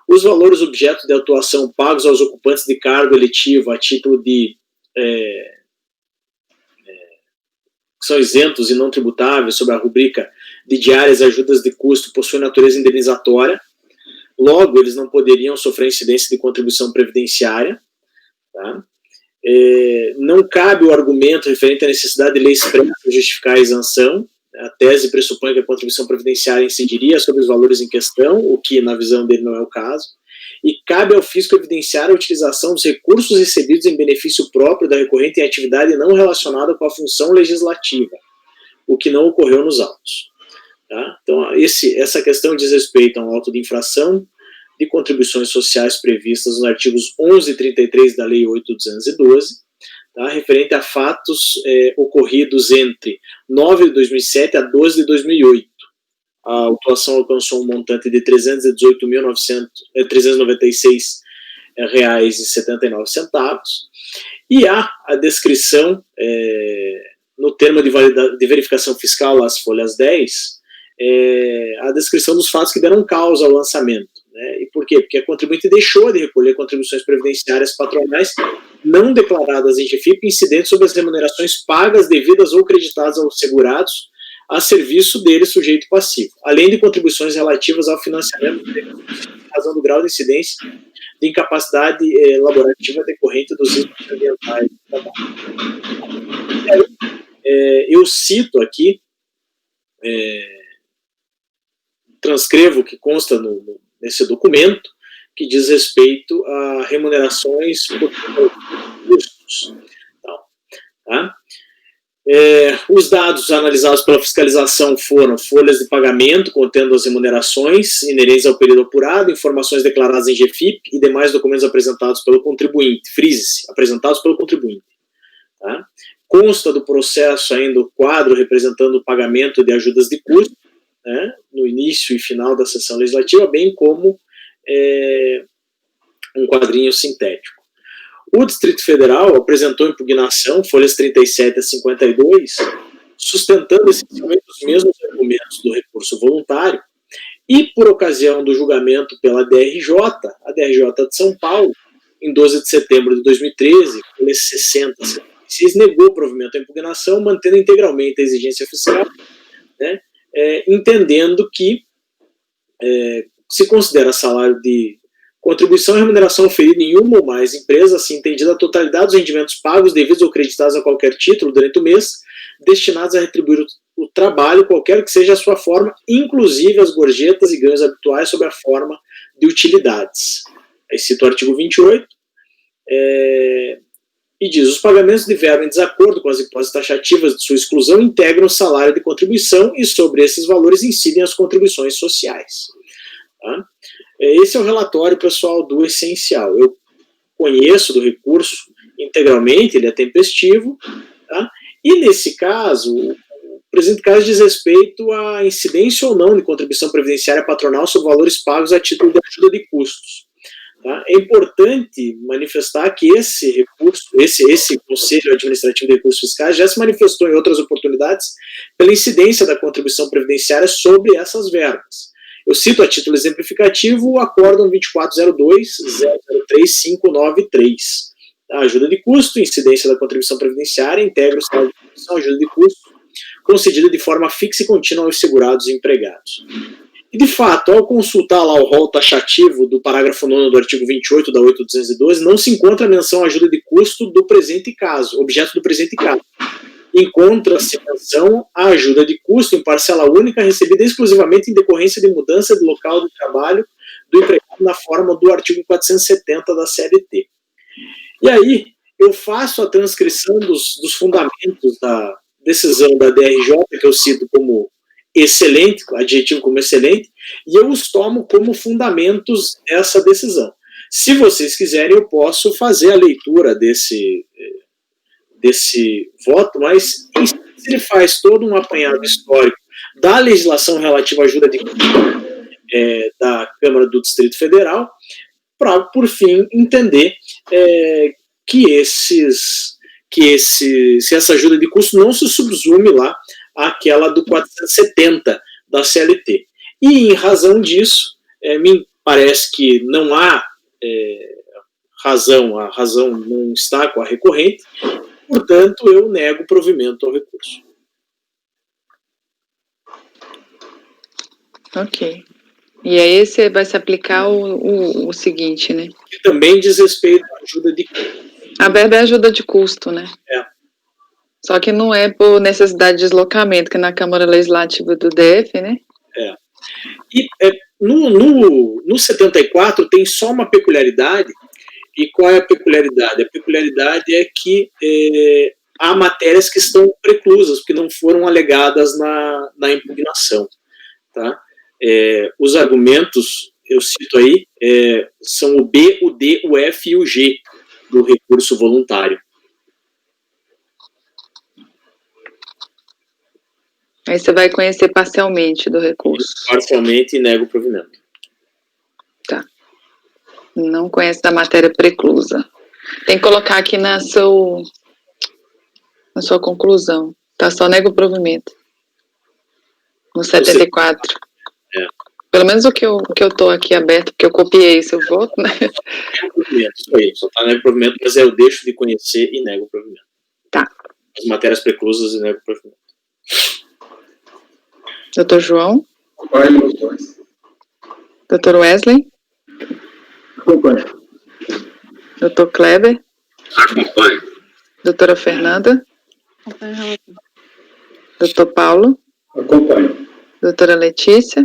Os valores objeto de atuação pagos aos ocupantes de cargo eletivo a título de que são isentos e não tributáveis sob a rubrica de diárias e ajudas de custo possuem natureza indenizatória, logo eles não poderiam sofrer incidência de contribuição previdenciária. Tá? Não cabe o argumento referente à necessidade de lei expressa para justificar a isenção. A tese pressupõe que a contribuição previdenciária incidiria sobre os valores em questão, o que na visão dele não é o caso, e cabe ao fisco evidenciar a utilização dos recursos recebidos em benefício próprio da recorrente em atividade não relacionada com a função legislativa, o que não ocorreu nos autos. Tá? Então, essa questão diz respeito a um auto de infração de contribuições sociais previstas nos artigos 11 e 33 da Lei 8.212, tá? Referente a fatos ocorridos entre 9 de 2007 a 12 de 2008. A autuação alcançou um montante de R$ 318.996,79, e há a descrição, no termo de verificação fiscal, as folhas 10, a descrição dos fatos que deram causa ao lançamento. Né? E por quê? Porque a contribuinte deixou de recolher contribuições previdenciárias patronais não declaradas em GFIP incidentes sobre as remunerações pagas, devidas ou creditadas aos segurados a serviço dele sujeito passivo, além de contribuições relativas ao financiamento em razão do grau de incidência de incapacidade laborativa decorrente dos riscos ambientais. Eu cito aqui, transcrevo o que consta nesse documento, que diz respeito a remunerações por custos. Então, tá? Os dados analisados pela fiscalização foram folhas de pagamento contendo as remunerações inerentes ao período apurado, informações declaradas em GFIP e demais documentos apresentados pelo contribuinte, frise-se, apresentados pelo contribuinte. Tá? Consta do processo ainda o quadro representando o pagamento de ajudas de custo, né, no início e final da sessão legislativa, bem como um quadrinho sintético. O Distrito Federal apresentou impugnação, folhas 37 a 52, sustentando essencialmente os mesmos argumentos do recurso voluntário, e por ocasião do julgamento pela DRJ, a DRJ de São Paulo, em 12 de setembro de 2013, folhas 60 a 76, negou provimento à impugnação, mantendo integralmente a exigência fiscal, né, entendendo que se considera salário de contribuição e remuneração oferida em uma ou mais empresas, assim entendida a totalidade dos rendimentos pagos, devidos ou creditados a qualquer título durante o mês, destinados a retribuir o trabalho, qualquer que seja a sua forma, inclusive as gorjetas e ganhos habituais sob a forma de utilidades. Aí cito o artigo 28, e diz: os pagamentos de verba em desacordo com as hipóteses taxativas de sua exclusão integram o salário de contribuição e sobre esses valores incidem as contribuições sociais. Tá? Esse é o relatório, pessoal, do essencial. Eu conheço do recurso integralmente, ele é tempestivo, tá? E nesse caso, o presente caso diz respeito à incidência ou não de contribuição previdenciária patronal sobre valores pagos a título de ajuda de custos. Tá? É importante manifestar que esse recurso, esse Conselho Administrativo de Recursos Fiscais já se manifestou em outras oportunidades pela incidência da contribuição previdenciária sobre essas verbas. Eu cito a título exemplificativo o Acórdão 2402-003-593. A ajuda de custo, incidência da contribuição previdenciária, integra o salário de contribuição, ajuda de custo, concedida de forma fixa e contínua aos segurados e empregados. E, de fato, ao consultar lá o rol taxativo do parágrafo 9º do artigo 28 da 8.212, não se encontra a menção à ajuda de custo do presente caso, objeto do presente caso. Encontra-se menção à ajuda de custo em parcela única recebida exclusivamente em decorrência de mudança de local de trabalho do empregado na forma do artigo 470 da CLT. E aí, eu faço a transcrição dos fundamentos da decisão da DRJ, que eu cito como excelente, adjetivo como excelente, e eu os tomo como fundamentos dessa decisão. Se vocês quiserem, eu posso fazer a leitura desse voto, mas ele faz todo um apanhado histórico da legislação relativa à ajuda de da Câmara do Distrito Federal, para, por fim, entender que essa ajuda de custo não se subsume lá àquela do 470 da CLT. E, em razão disso, me parece que não há razão, a razão não está com a recorrente, portanto, eu nego provimento ao recurso. Ok. E aí você vai se aplicar o seguinte, né? Que também diz respeito à ajuda de custo. A verba é ajuda de custo, né? É. Só que não é por necessidade de deslocamento, que na Câmara Legislativa do DF, né? É. E no 74 tem só uma peculiaridade. E qual é a peculiaridade? A peculiaridade é que há matérias que estão preclusas, porque não foram alegadas na impugnação. Tá? Os argumentos, eu cito aí, são o B, o D, o F e o G do recurso voluntário. Aí você vai conhecer parcialmente do recurso. Parcialmente e nego o provimento. Tá. Não conhece da matéria preclusa. Tem que colocar aqui na sua conclusão. Tá? Só nego o provimento. No 74. Pelo menos o que eu tô aqui aberto, porque eu copiei seu voto, né? Isso aí, só tá nego o provimento, mas eu deixo de conhecer e nego o provimento. Tá. As matérias preclusas e nego o provimento. Doutor João? Acompanho os dois. Doutor Wesley? Acompanho. Doutor Kleber? Acompanho. Doutora Fernanda? Acompanho o relator. Doutor Paulo? Acompanho. Doutora Letícia?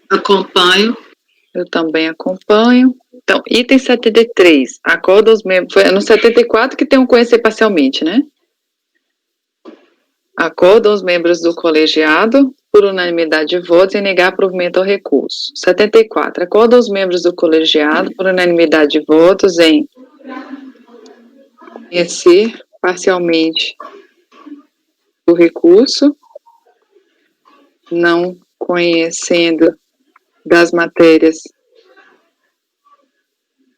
Acompanho. Eu também acompanho. Então, item 73. Acordo aos membros. Foi no 74 que tem um conhecer parcialmente, né? Acordo aos membros do colegiado, por unanimidade de votos, em negar provimento ao recurso. 74. Acordo aos membros do colegiado, por unanimidade de votos, em conhecer parcialmente o recurso, não conhecendo das matérias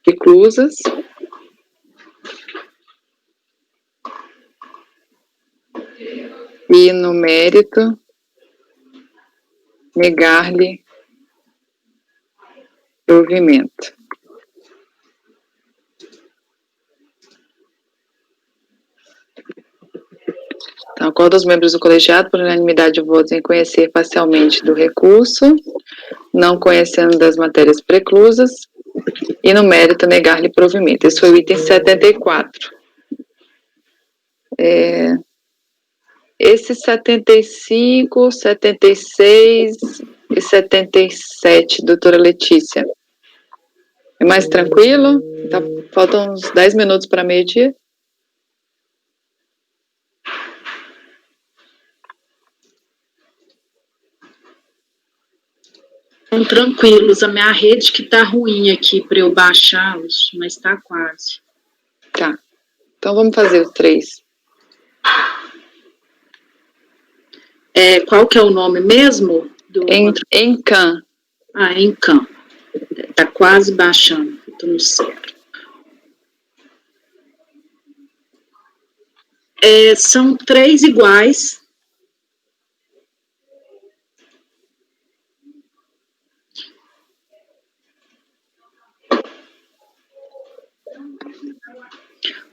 preclusas, e no mérito negar-lhe provimento. Então, acordo aos membros do colegiado, por unanimidade de votos, em conhecer parcialmente do recurso, não conhecendo das matérias preclusas, e no mérito negar-lhe provimento. Esse foi o item 74. Esses 75, 76 e 77, doutora Letícia. É mais tranquilo? Tá, faltam uns 10 minutos para meio-dia. Estão tranquilos, a minha rede que tá ruim aqui para eu baixá-los, mas tá quase. Tá. Então vamos fazer os 3. Qual que é o nome mesmo? Encam. Encam. Tá quase baixando. tô no certo. São 3 iguais.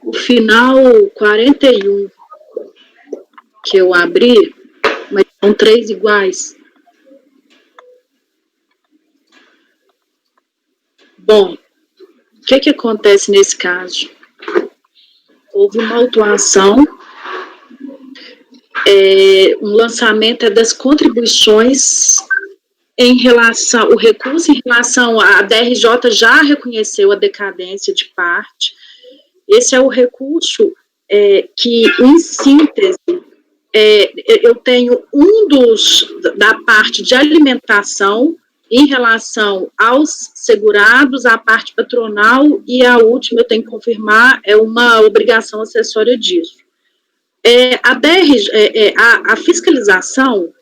O final 41 que eu abri, mas são 3 iguais. Bom, o que acontece nesse caso? Houve uma autuação, um lançamento das contribuições em relação, o recurso em relação à DRJ já reconheceu a decadência de parte. Esse é o recurso que, em síntese, eu tenho da parte de alimentação em relação aos segurados, a parte patronal, e a última, eu tenho que confirmar, é uma obrigação acessória disso. A fiscalização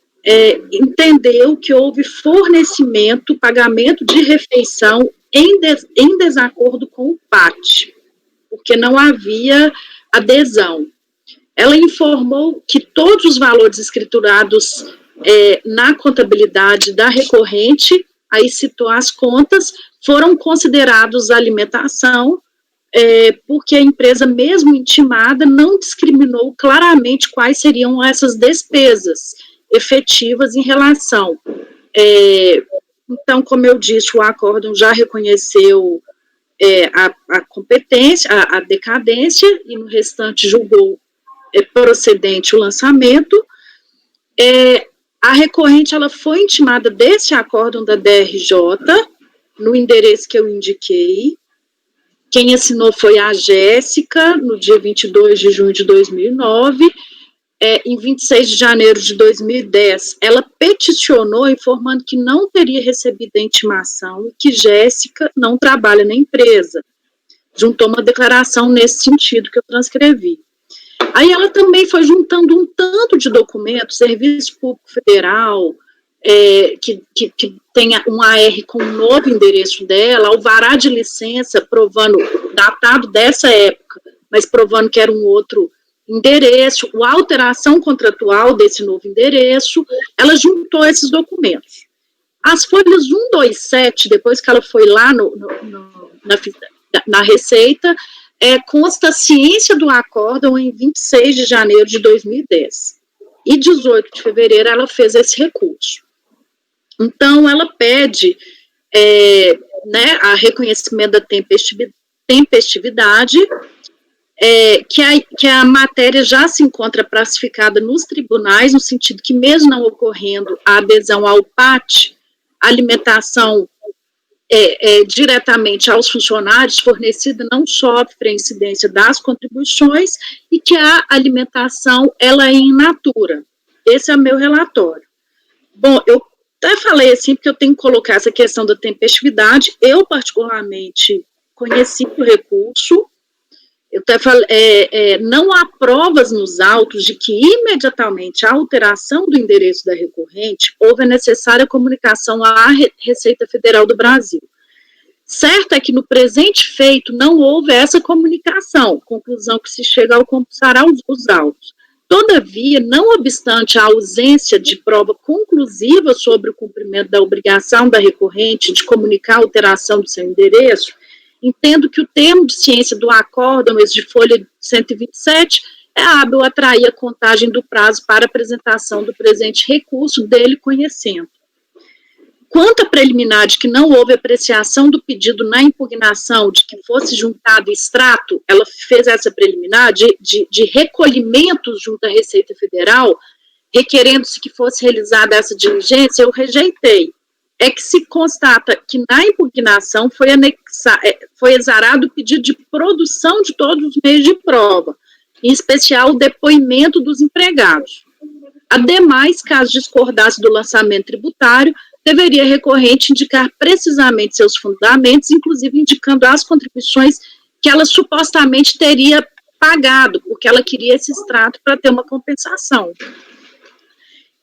entendeu que houve fornecimento, pagamento de refeição em desacordo com o PAT, porque não havia adesão. Ela informou que todos os valores escriturados na contabilidade da recorrente, aí citou as contas, foram considerados alimentação, porque a empresa, mesmo intimada, não discriminou claramente quais seriam essas despesas efetivas em relação. Então, como eu disse, o acórdão já reconheceu a competência, a decadência, e no restante julgou procedente o lançamento. A recorrente, ela foi intimada desse acórdão da DRJ, no endereço que eu indiquei. Quem assinou foi a Jéssica, no dia 22 de junho de 2009. Em 26 de janeiro de 2010, ela peticionou informando que não teria recebido a intimação e que Jéssica não trabalha na empresa. Juntou uma declaração nesse sentido que eu transcrevi. Aí ela também foi juntando um tanto de documentos, Serviço Público Federal, que tem um AR com um novo endereço dela, alvará de licença provando, datado dessa época, mas provando que era um outro endereço, a alteração contratual desse novo endereço. Ela juntou esses documentos. As folhas 127, depois que ela foi lá na Receita, consta a ciência do acórdão em 26 de janeiro de 2010. E 18 de fevereiro ela fez esse recurso. Então, ela pede a reconhecimento da tempestividade, que a matéria já se encontra classificada nos tribunais, no sentido que, mesmo não ocorrendo a adesão ao PAT, a alimentação diretamente aos funcionários fornecida não sofre a incidência das contribuições e que a alimentação, ela é in natura. Esse é o meu relatório. Bom, eu até falei assim, porque eu tenho que colocar essa questão da tempestividade. Eu, particularmente, conheci o recurso. Eu até falei, não há provas nos autos de que imediatamente a alteração do endereço da recorrente houve a necessária comunicação à Receita Federal do Brasil. Certo é que no presente feito não houve essa comunicação, conclusão que se chega ao compulsar os autos. Todavia, não obstante a ausência de prova conclusiva sobre o cumprimento da obrigação da recorrente de comunicar a alteração do seu endereço, entendo que o termo de ciência do acórdão, esse de folha 127, é hábil atrair a contagem do prazo para apresentação do presente recurso dele conhecendo. Quanto à preliminar de que não houve apreciação do pedido na impugnação de que fosse juntado extrato, ela fez essa preliminar de recolhimento junto à Receita Federal, requerendo-se que fosse realizada essa diligência, eu rejeitei. É que se constata que na impugnação foi exarado o pedido de produção de todos os meios de prova, em especial o depoimento dos empregados. Ademais, caso discordasse do lançamento tributário, deveria a recorrente indicar precisamente seus fundamentos, inclusive indicando as contribuições que ela supostamente teria pagado, porque ela queria esse extrato para ter uma compensação.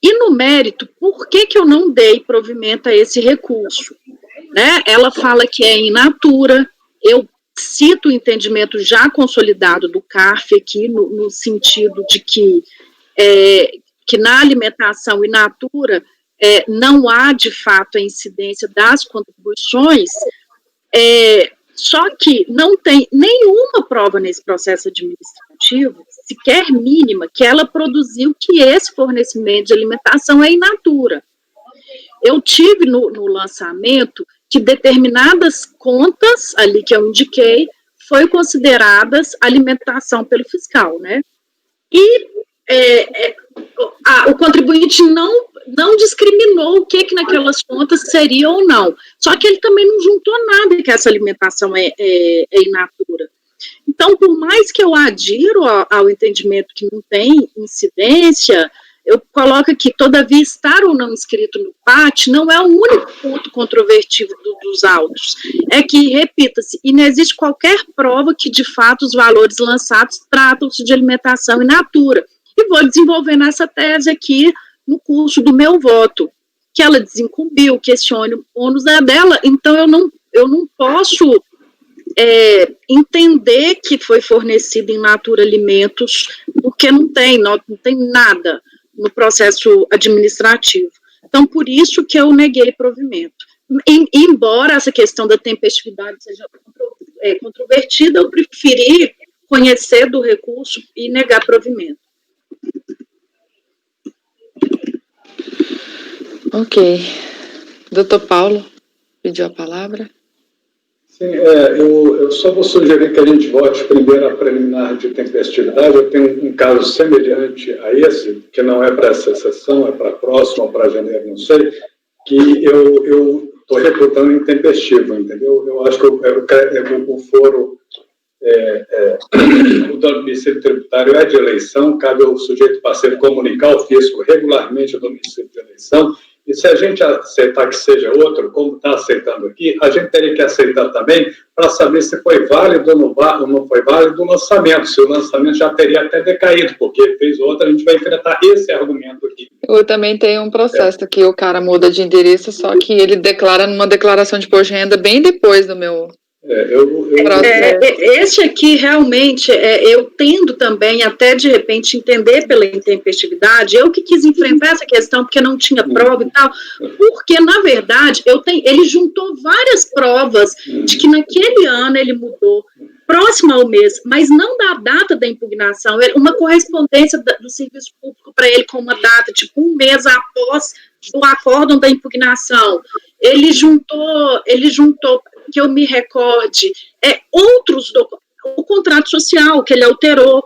E no mérito, por que eu não dei provimento a esse recurso? Ela fala que é in natura, eu cito o entendimento já consolidado do CARF aqui, no sentido de que na alimentação in natura não há, de fato, a incidência das contribuições, só que não tem nenhuma prova nesse processo administrativo, sequer mínima, que ela produziu que esse fornecimento de alimentação é in natura. Eu tive no lançamento que determinadas contas, ali que eu indiquei, foi consideradas alimentação pelo fiscal, né? E o contribuinte não discriminou o que naquelas contas seria ou não. Só que ele também não juntou nada que essa alimentação é in natura. Então, por mais que eu adiro ao entendimento que não tem incidência, eu coloco aqui, todavia, estar ou não inscrito no PAT não é o único ponto controvertido dos autos. É que, repita-se, e não existe qualquer prova que, de fato, os valores lançados tratam-se de alimentação in natura. E vou desenvolvendo essa tese aqui no curso do meu voto, que ela desincumbiu, que esse ônus é dela, então eu não posso entender que foi fornecido in natura alimentos, porque não tem nada no processo administrativo. Então, por isso que eu neguei provimento. Embora essa questão da tempestividade seja controvertida, eu preferi conhecer do recurso e negar provimento. Ok. Doutor Paulo pediu a palavra. Sim, eu só vou sugerir que a gente vote primeiro a preliminar de tempestividade. Eu tenho um caso semelhante a esse, que não é para essa sessão, é para a próxima ou para janeiro, não sei, que eu estou reputando intempestivo, entendeu? Eu acho que o foro, o domicílio tributário é de eleição, cabe ao sujeito parceiro comunicar ao fisco regularmente o domicílio de eleição. E se a gente aceitar que seja outro, como está aceitando aqui, a gente teria que aceitar também para saber se foi válido ou não foi válido o lançamento, se o lançamento já teria até decaído, porque fez outro, a gente vai enfrentar esse argumento aqui. Eu também tenho um processo que o cara muda de endereço, só que ele declara numa declaração de imposto de renda bem depois do meu... Esse aqui realmente, eu tendo também até de repente entender pela intempestividade, eu que quis enfrentar essa questão porque não tinha prova e tal, porque na verdade ele juntou várias provas de que naquele ano ele mudou próximo ao mês, mas não da data da impugnação, uma correspondência do serviço público para ele com uma data, tipo um mês após o acórdão da impugnação. Ele juntou, que eu me recorde, outros documentos, o contrato social que ele alterou.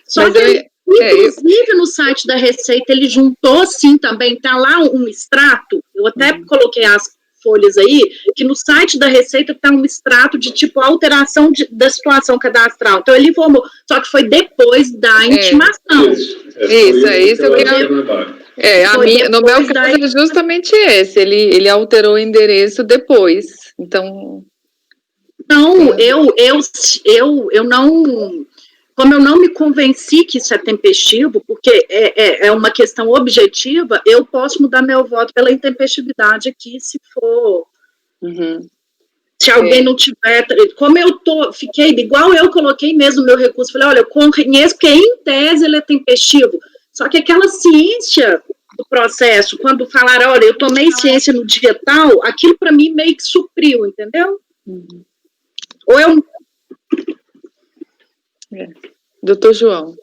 Só que, inclusive, no site da Receita, ele juntou, sim, também, está lá um extrato, eu até coloquei as folhas aí, que no site da Receita está um extrato de, tipo, alteração da situação cadastral. Então, ele informou, só que foi depois da intimação. Isso que eu queria... no meu caso é justamente esse, ele alterou o endereço depois, então... Não, eu não... Como eu não me convenci que isso é tempestivo, porque é uma questão objetiva, eu posso mudar meu voto pela intempestividade aqui, se for... Se alguém não tiver... Como eu fiquei, igual eu coloquei mesmo no meu recurso, falei, olha, eu conheço, porque em tese ele é tempestivo, só que aquela ciência do processo, quando falaram, olha, eu tomei ciência no dia tal, aquilo para mim meio que supriu, entendeu? Ou eu... Doutor João.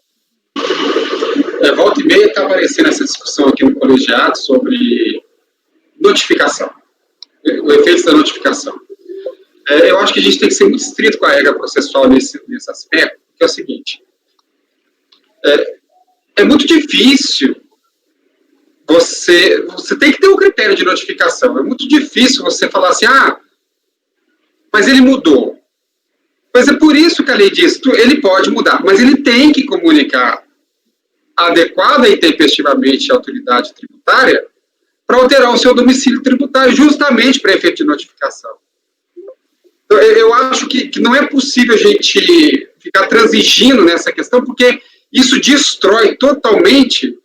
Volta e meia está aparecendo essa discussão aqui no colegiado sobre notificação, o efeito da notificação. Eu acho que a gente tem que ser muito estrito com a regra processual nesse aspecto, que é o seguinte, é muito difícil você tem que ter um critério de notificação, é muito difícil você falar assim, mas ele mudou. Mas é por isso que a lei diz, ele pode mudar, mas ele tem que comunicar adequada e intempestivamente à autoridade tributária para alterar o seu domicílio tributário, justamente para efeito de notificação. Então, eu acho que não é possível a gente ficar transigindo nessa questão, porque isso destrói totalmente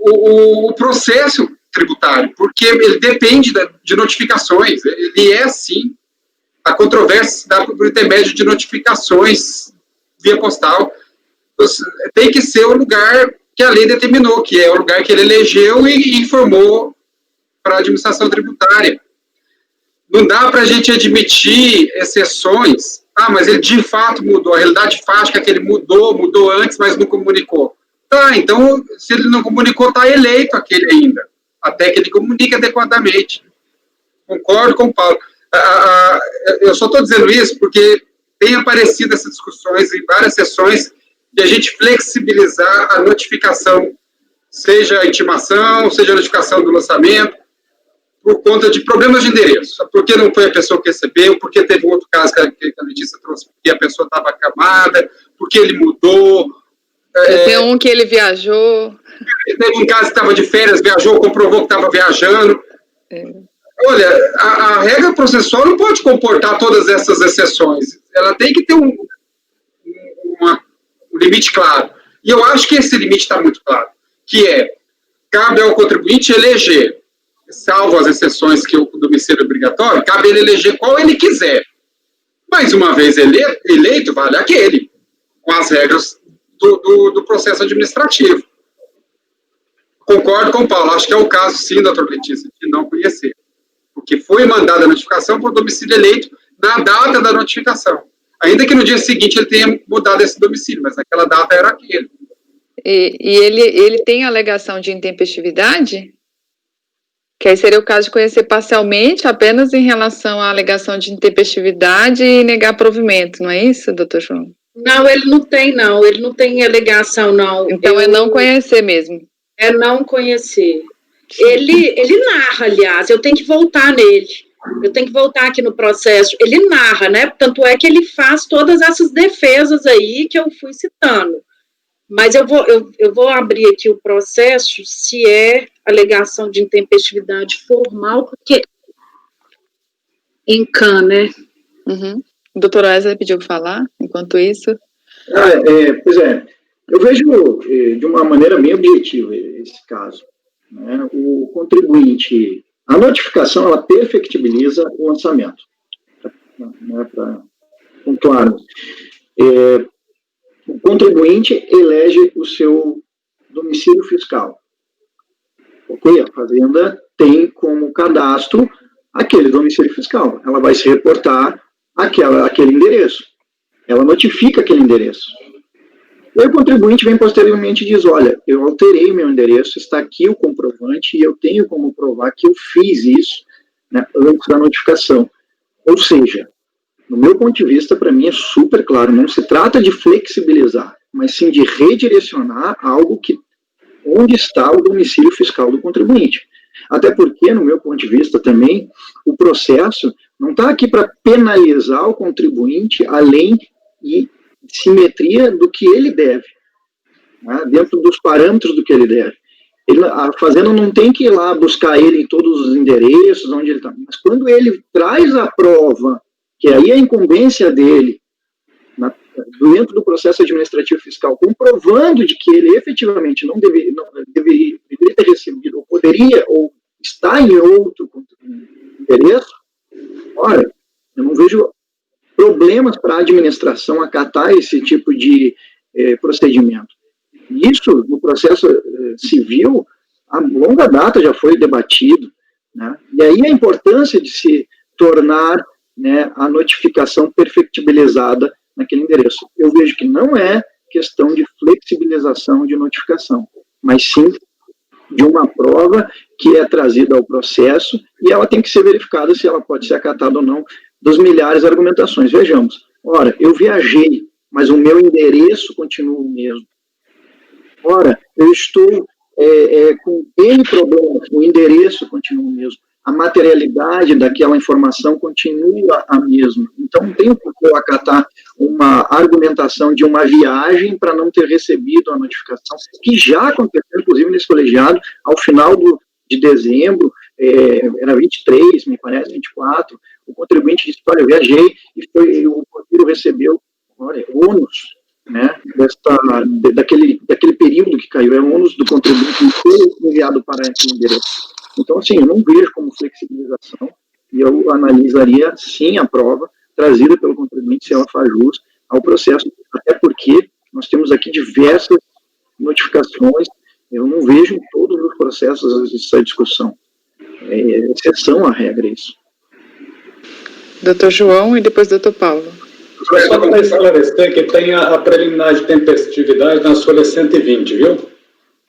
o processo tributário, porque ele depende de notificações, ele é, sim, A controvérsia se dá por intermédio de notificações via postal. Tem que ser o lugar que a lei determinou, que é o lugar que ele elegeu e informou para a administração tributária. Não dá para a gente admitir exceções. Ah, mas ele de fato mudou. A realidade fática é que ele mudou antes, mas não comunicou. Tá, então, se ele não comunicou, está eleito aquele ainda, até que ele comunique adequadamente. Concordo com o Paulo. Eu só estou dizendo isso porque tem aparecido essas discussões em várias sessões de a gente flexibilizar a notificação, seja a intimação, seja a notificação do lançamento, por conta de problemas de endereço. Porque não foi a pessoa que recebeu, porque teve um outro caso que a Letícia trouxe, porque a pessoa estava acamada, porque ele mudou. Tem um que ele viajou. Teve um caso que estava de férias, viajou, comprovou que estava viajando. Olha, a regra processual não pode comportar todas essas exceções. Ela tem que ter um limite claro. E eu acho que esse limite está muito claro, que cabe ao contribuinte eleger, salvo as exceções que o domicílio é obrigatório, cabe ele eleger qual ele quiser. Mas uma vez eleito, vale aquele, com as regras do processo administrativo. Concordo com o Paulo, acho que é o caso, sim, doutor Letícia, de não conhecer. Porque foi mandada a notificação para o domicílio eleito na data da notificação. Ainda que no dia seguinte ele tenha mudado esse domicílio, mas naquela data era aquele. E ele tem alegação de intempestividade? Que aí seria o caso de conhecer parcialmente, apenas em relação à alegação de intempestividade e negar provimento, não é isso, doutor João? Não, ele não tem alegação, não. Então é não conhecer mesmo. É não conhecer. Ele narra, aliás, eu tenho que voltar nele. Eu tenho que voltar aqui no processo. Ele narra, né? Tanto é que ele faz todas essas defesas aí que eu fui citando. Mas eu vou abrir aqui o processo, se é alegação de intempestividade formal, porque em CAN, né? Uhum. O doutor Wesley pediu para falar, enquanto isso. Pois é, eu vejo de uma maneira bem objetiva esse caso. Né? O contribuinte, a notificação, ela perfectibiliza o lançamento. Né, para pontuarmos. O contribuinte elege o seu domicílio fiscal. Ok? A Fazenda tem como cadastro aquele domicílio fiscal. Ela vai se reportar aquele endereço. Ela notifica aquele endereço. E aí o contribuinte vem posteriormente e diz, olha, eu alterei meu endereço, está aqui o comprovante e eu tenho como provar que eu fiz isso, né, antes da notificação. Ou seja, no meu ponto de vista, para mim é super claro, não se trata de flexibilizar, mas sim de redirecionar algo onde está o domicílio fiscal do contribuinte. Até porque, no meu ponto de vista também, o processo não está aqui para penalizar o contribuinte além de simetria do que ele deve, né, dentro dos parâmetros do que ele deve. A Fazenda não tem que ir lá buscar ele em todos os endereços, onde ele está. Mas quando ele traz a prova, que aí é a incumbência dele, dentro do processo administrativo fiscal, comprovando de que ele efetivamente não deveria ter recebido, ou poderia, ou está em outro endereço, olha, eu não vejo problemas para a administração acatar esse tipo de procedimento. Isso, no processo civil, a longa data já foi debatido, né? E aí a importância de se tornar, né, a notificação perfectibilizada naquele endereço. Eu vejo que não é questão de flexibilização de notificação, mas sim de uma prova que é trazida ao processo e ela tem que ser verificada se ela pode ser acatada ou não das milhares de argumentações. Vejamos, ora, eu viajei, mas o meu endereço continua o mesmo. Ora, eu estou com N problemas, o endereço continua o mesmo. A materialidade daquela informação continua a mesma. Então, não tem por que eu acatar uma argumentação de uma viagem para não ter recebido a notificação, que já aconteceu, inclusive, nesse colegiado, ao final de dezembro, era 23, me parece, 24, o contribuinte disse, olha, eu viajei e o porteiro recebeu, olha, ônus, né, daquele período que caiu, é ônus do contribuinte enviado para esse endereço. Então, assim, eu não vejo como flexibilização, e eu analisaria, sim, a prova trazida pelo contribuinte, se ela faz jus ao processo, até porque nós temos aqui diversas notificações, eu não vejo em todos os processos essa discussão. É exceção à regra isso. Doutor João e depois doutor Paulo. Só para esclarecer que tem a preliminar de tempestividade na folha 120, viu?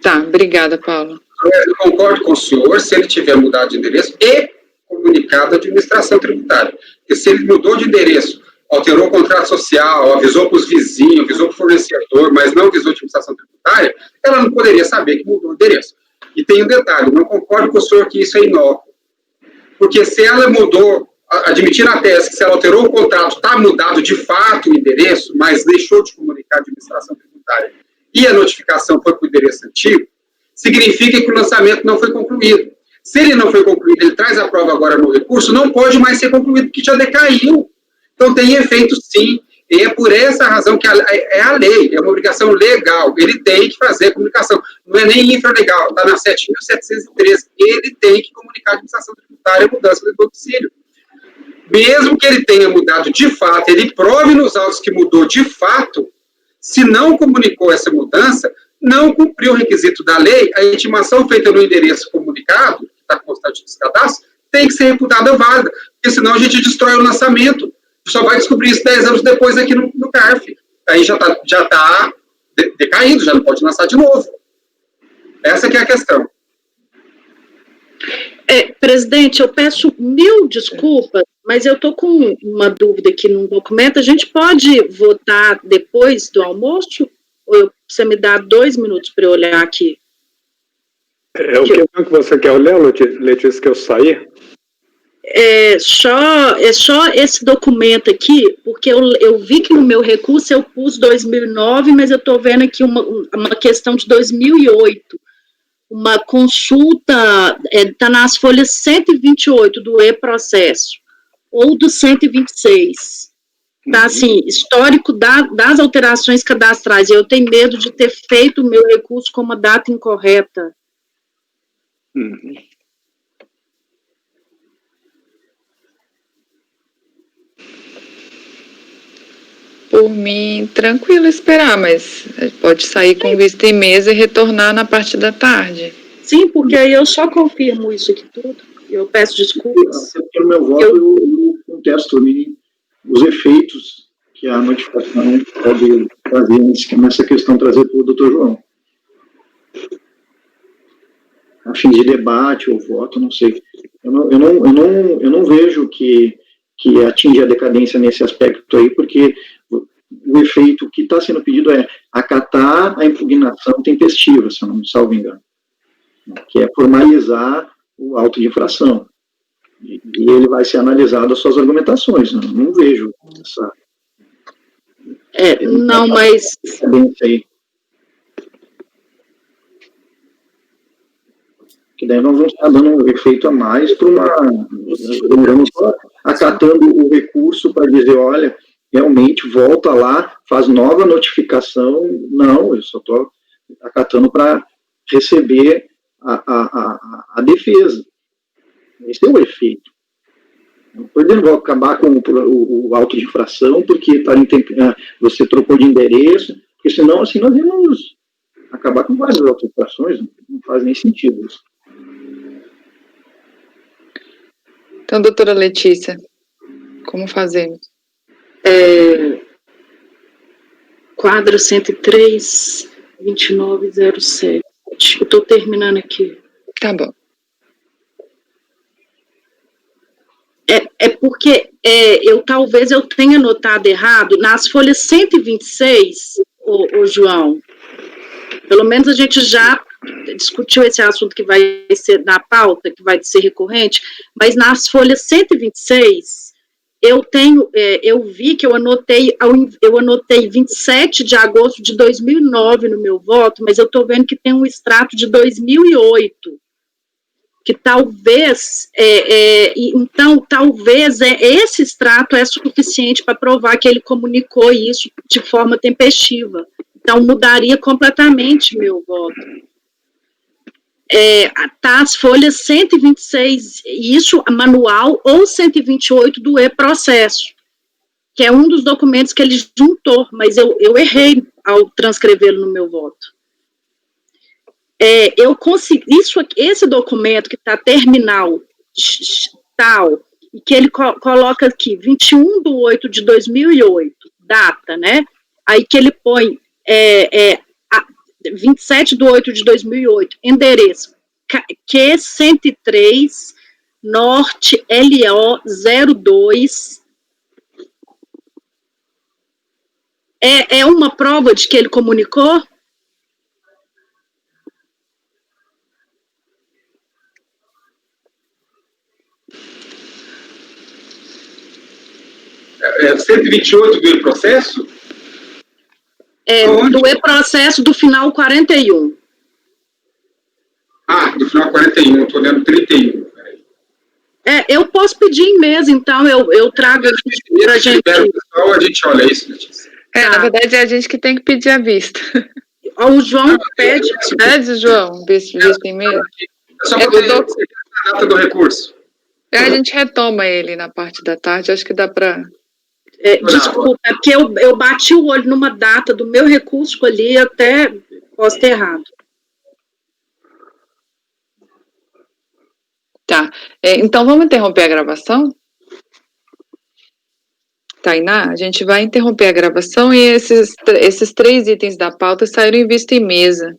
Tá, obrigada, Paulo. Eu concordo com o senhor se ele tiver mudado de endereço e comunicado à administração tributária. Porque se ele mudou de endereço, alterou o contrato social, avisou para os vizinhos, avisou para o fornecedor, mas não avisou a administração tributária, ela não poderia saber que mudou o endereço. E tem um detalhe, não concordo com o senhor que isso é inócuo. Porque se ela mudou, admitir a tese que se ela alterou o contrato, está mudado de fato o endereço, mas deixou de comunicar à administração tributária e a notificação foi para o endereço antigo, significa que o lançamento não foi concluído. Se ele não foi concluído, ele traz a prova agora no recurso, não pode mais ser concluído, porque já decaiu. Então, tem efeito, sim, e é por essa razão que é a lei, é uma obrigação legal, ele tem que fazer a comunicação, não é nem infralegal, está na 7.713, ele tem que comunicar à administração tributária a mudança do domicílio. Mesmo que ele tenha mudado de fato, ele prove nos autos que mudou de fato, se não comunicou essa mudança, não cumpriu o requisito da lei, a intimação feita no endereço comunicado, que está constante nos cadastros, tem que ser reputada válida, porque senão a gente destrói o lançamento. Só vai descobrir isso 10 anos depois aqui no CARF. Aí já tá decaído, já não pode lançar de novo. Essa que é a questão. Presidente, eu peço 1000 desculpas, mas eu estou com uma dúvida aqui no documento. A gente pode votar depois do almoço? Ou você me dá 2 minutos para eu olhar aqui? É o que você quer olhar, Letícia, que eu saí? É só esse documento aqui, porque eu vi que no meu recurso eu pus 2009, mas eu estou vendo aqui uma questão de 2008. Uma consulta, está nas folhas 128 do e-processo, ou do 126. Está assim, histórico das alterações cadastrais. Eu tenho medo de ter feito o meu recurso com uma data incorreta. Por mim, tranquilo esperar, mas pode sair com vista em mesa e retornar na parte da tarde. Sim, porque aí eu só confirmo isso aqui tudo. Eu peço desculpas. Pelo meu voto, eu contesto os efeitos que a notificação pode trazer nessa questão, trazer para o doutor João. A fim de debate ou voto, não sei. Eu não vejo que atinge a decadência nesse aspecto aí, porque o efeito que está sendo pedido é acatar a impugnação tempestiva, se eu não me salvo engano, que é formalizar o auto de infração. E ele vai ser analisado as suas argumentações. Não vejo essa... não, mas... Aí. Que daí nós vamos estar dando um efeito a mais para vamos acatando o recurso para dizer, olha, realmente volta lá, faz nova notificação. Não, eu só estou acatando para receber a defesa. Esse é o efeito. Depois eu não vou acabar com o auto de infração, porque você trocou de endereço, porque senão assim nós vamos acabar com várias auto de infrações, não faz nem sentido isso. Então, doutora Letícia, como fazemos? Quadro 103, 2907. Eu estou terminando aqui. Tá bom. Porque talvez eu tenha notado errado, nas folhas 126, ô João, pelo menos a gente já discutiu esse assunto que vai ser na pauta, que vai ser recorrente, mas nas folhas 126, eu vi que eu anotei 27 de agosto de 2009 no meu voto, mas eu estou vendo que tem um extrato de 2008, que talvez, então, talvez esse extrato é suficiente para provar que ele comunicou isso de forma tempestiva. Então, mudaria completamente meu voto. tá as folhas 126, isso manual, ou 128 do e-processo, que é um dos documentos que ele juntou, mas eu errei ao transcrevê-lo no meu voto. Eu consegui, esse documento que está terminal tal, e que ele coloca aqui, 21/8/2008, data, né? Aí que ele põe 27/8/2008, endereço Q103, Norte, LO 02. É uma prova de que ele comunicou? É 128 do processo? Do e-processo do final 41. Do final 41, estou lendo 31. Eu posso pedir em mesa, então eu trago para a gente. Pessoal, a gente olha isso, Letícia. Na verdade, é a gente que tem que pedir a vista. O João pede. Pede, João, vista em mesa. Só para ter a data do recurso. A gente retoma ele na parte da tarde, acho que dá para... Desculpa, é porque eu bati o olho numa data do meu recurso, escolhi, até posso ter errado. Tá, então vamos interromper a gravação? Tainá, a gente vai interromper a gravação e esses 3 itens da pauta saíram em vista em mesa.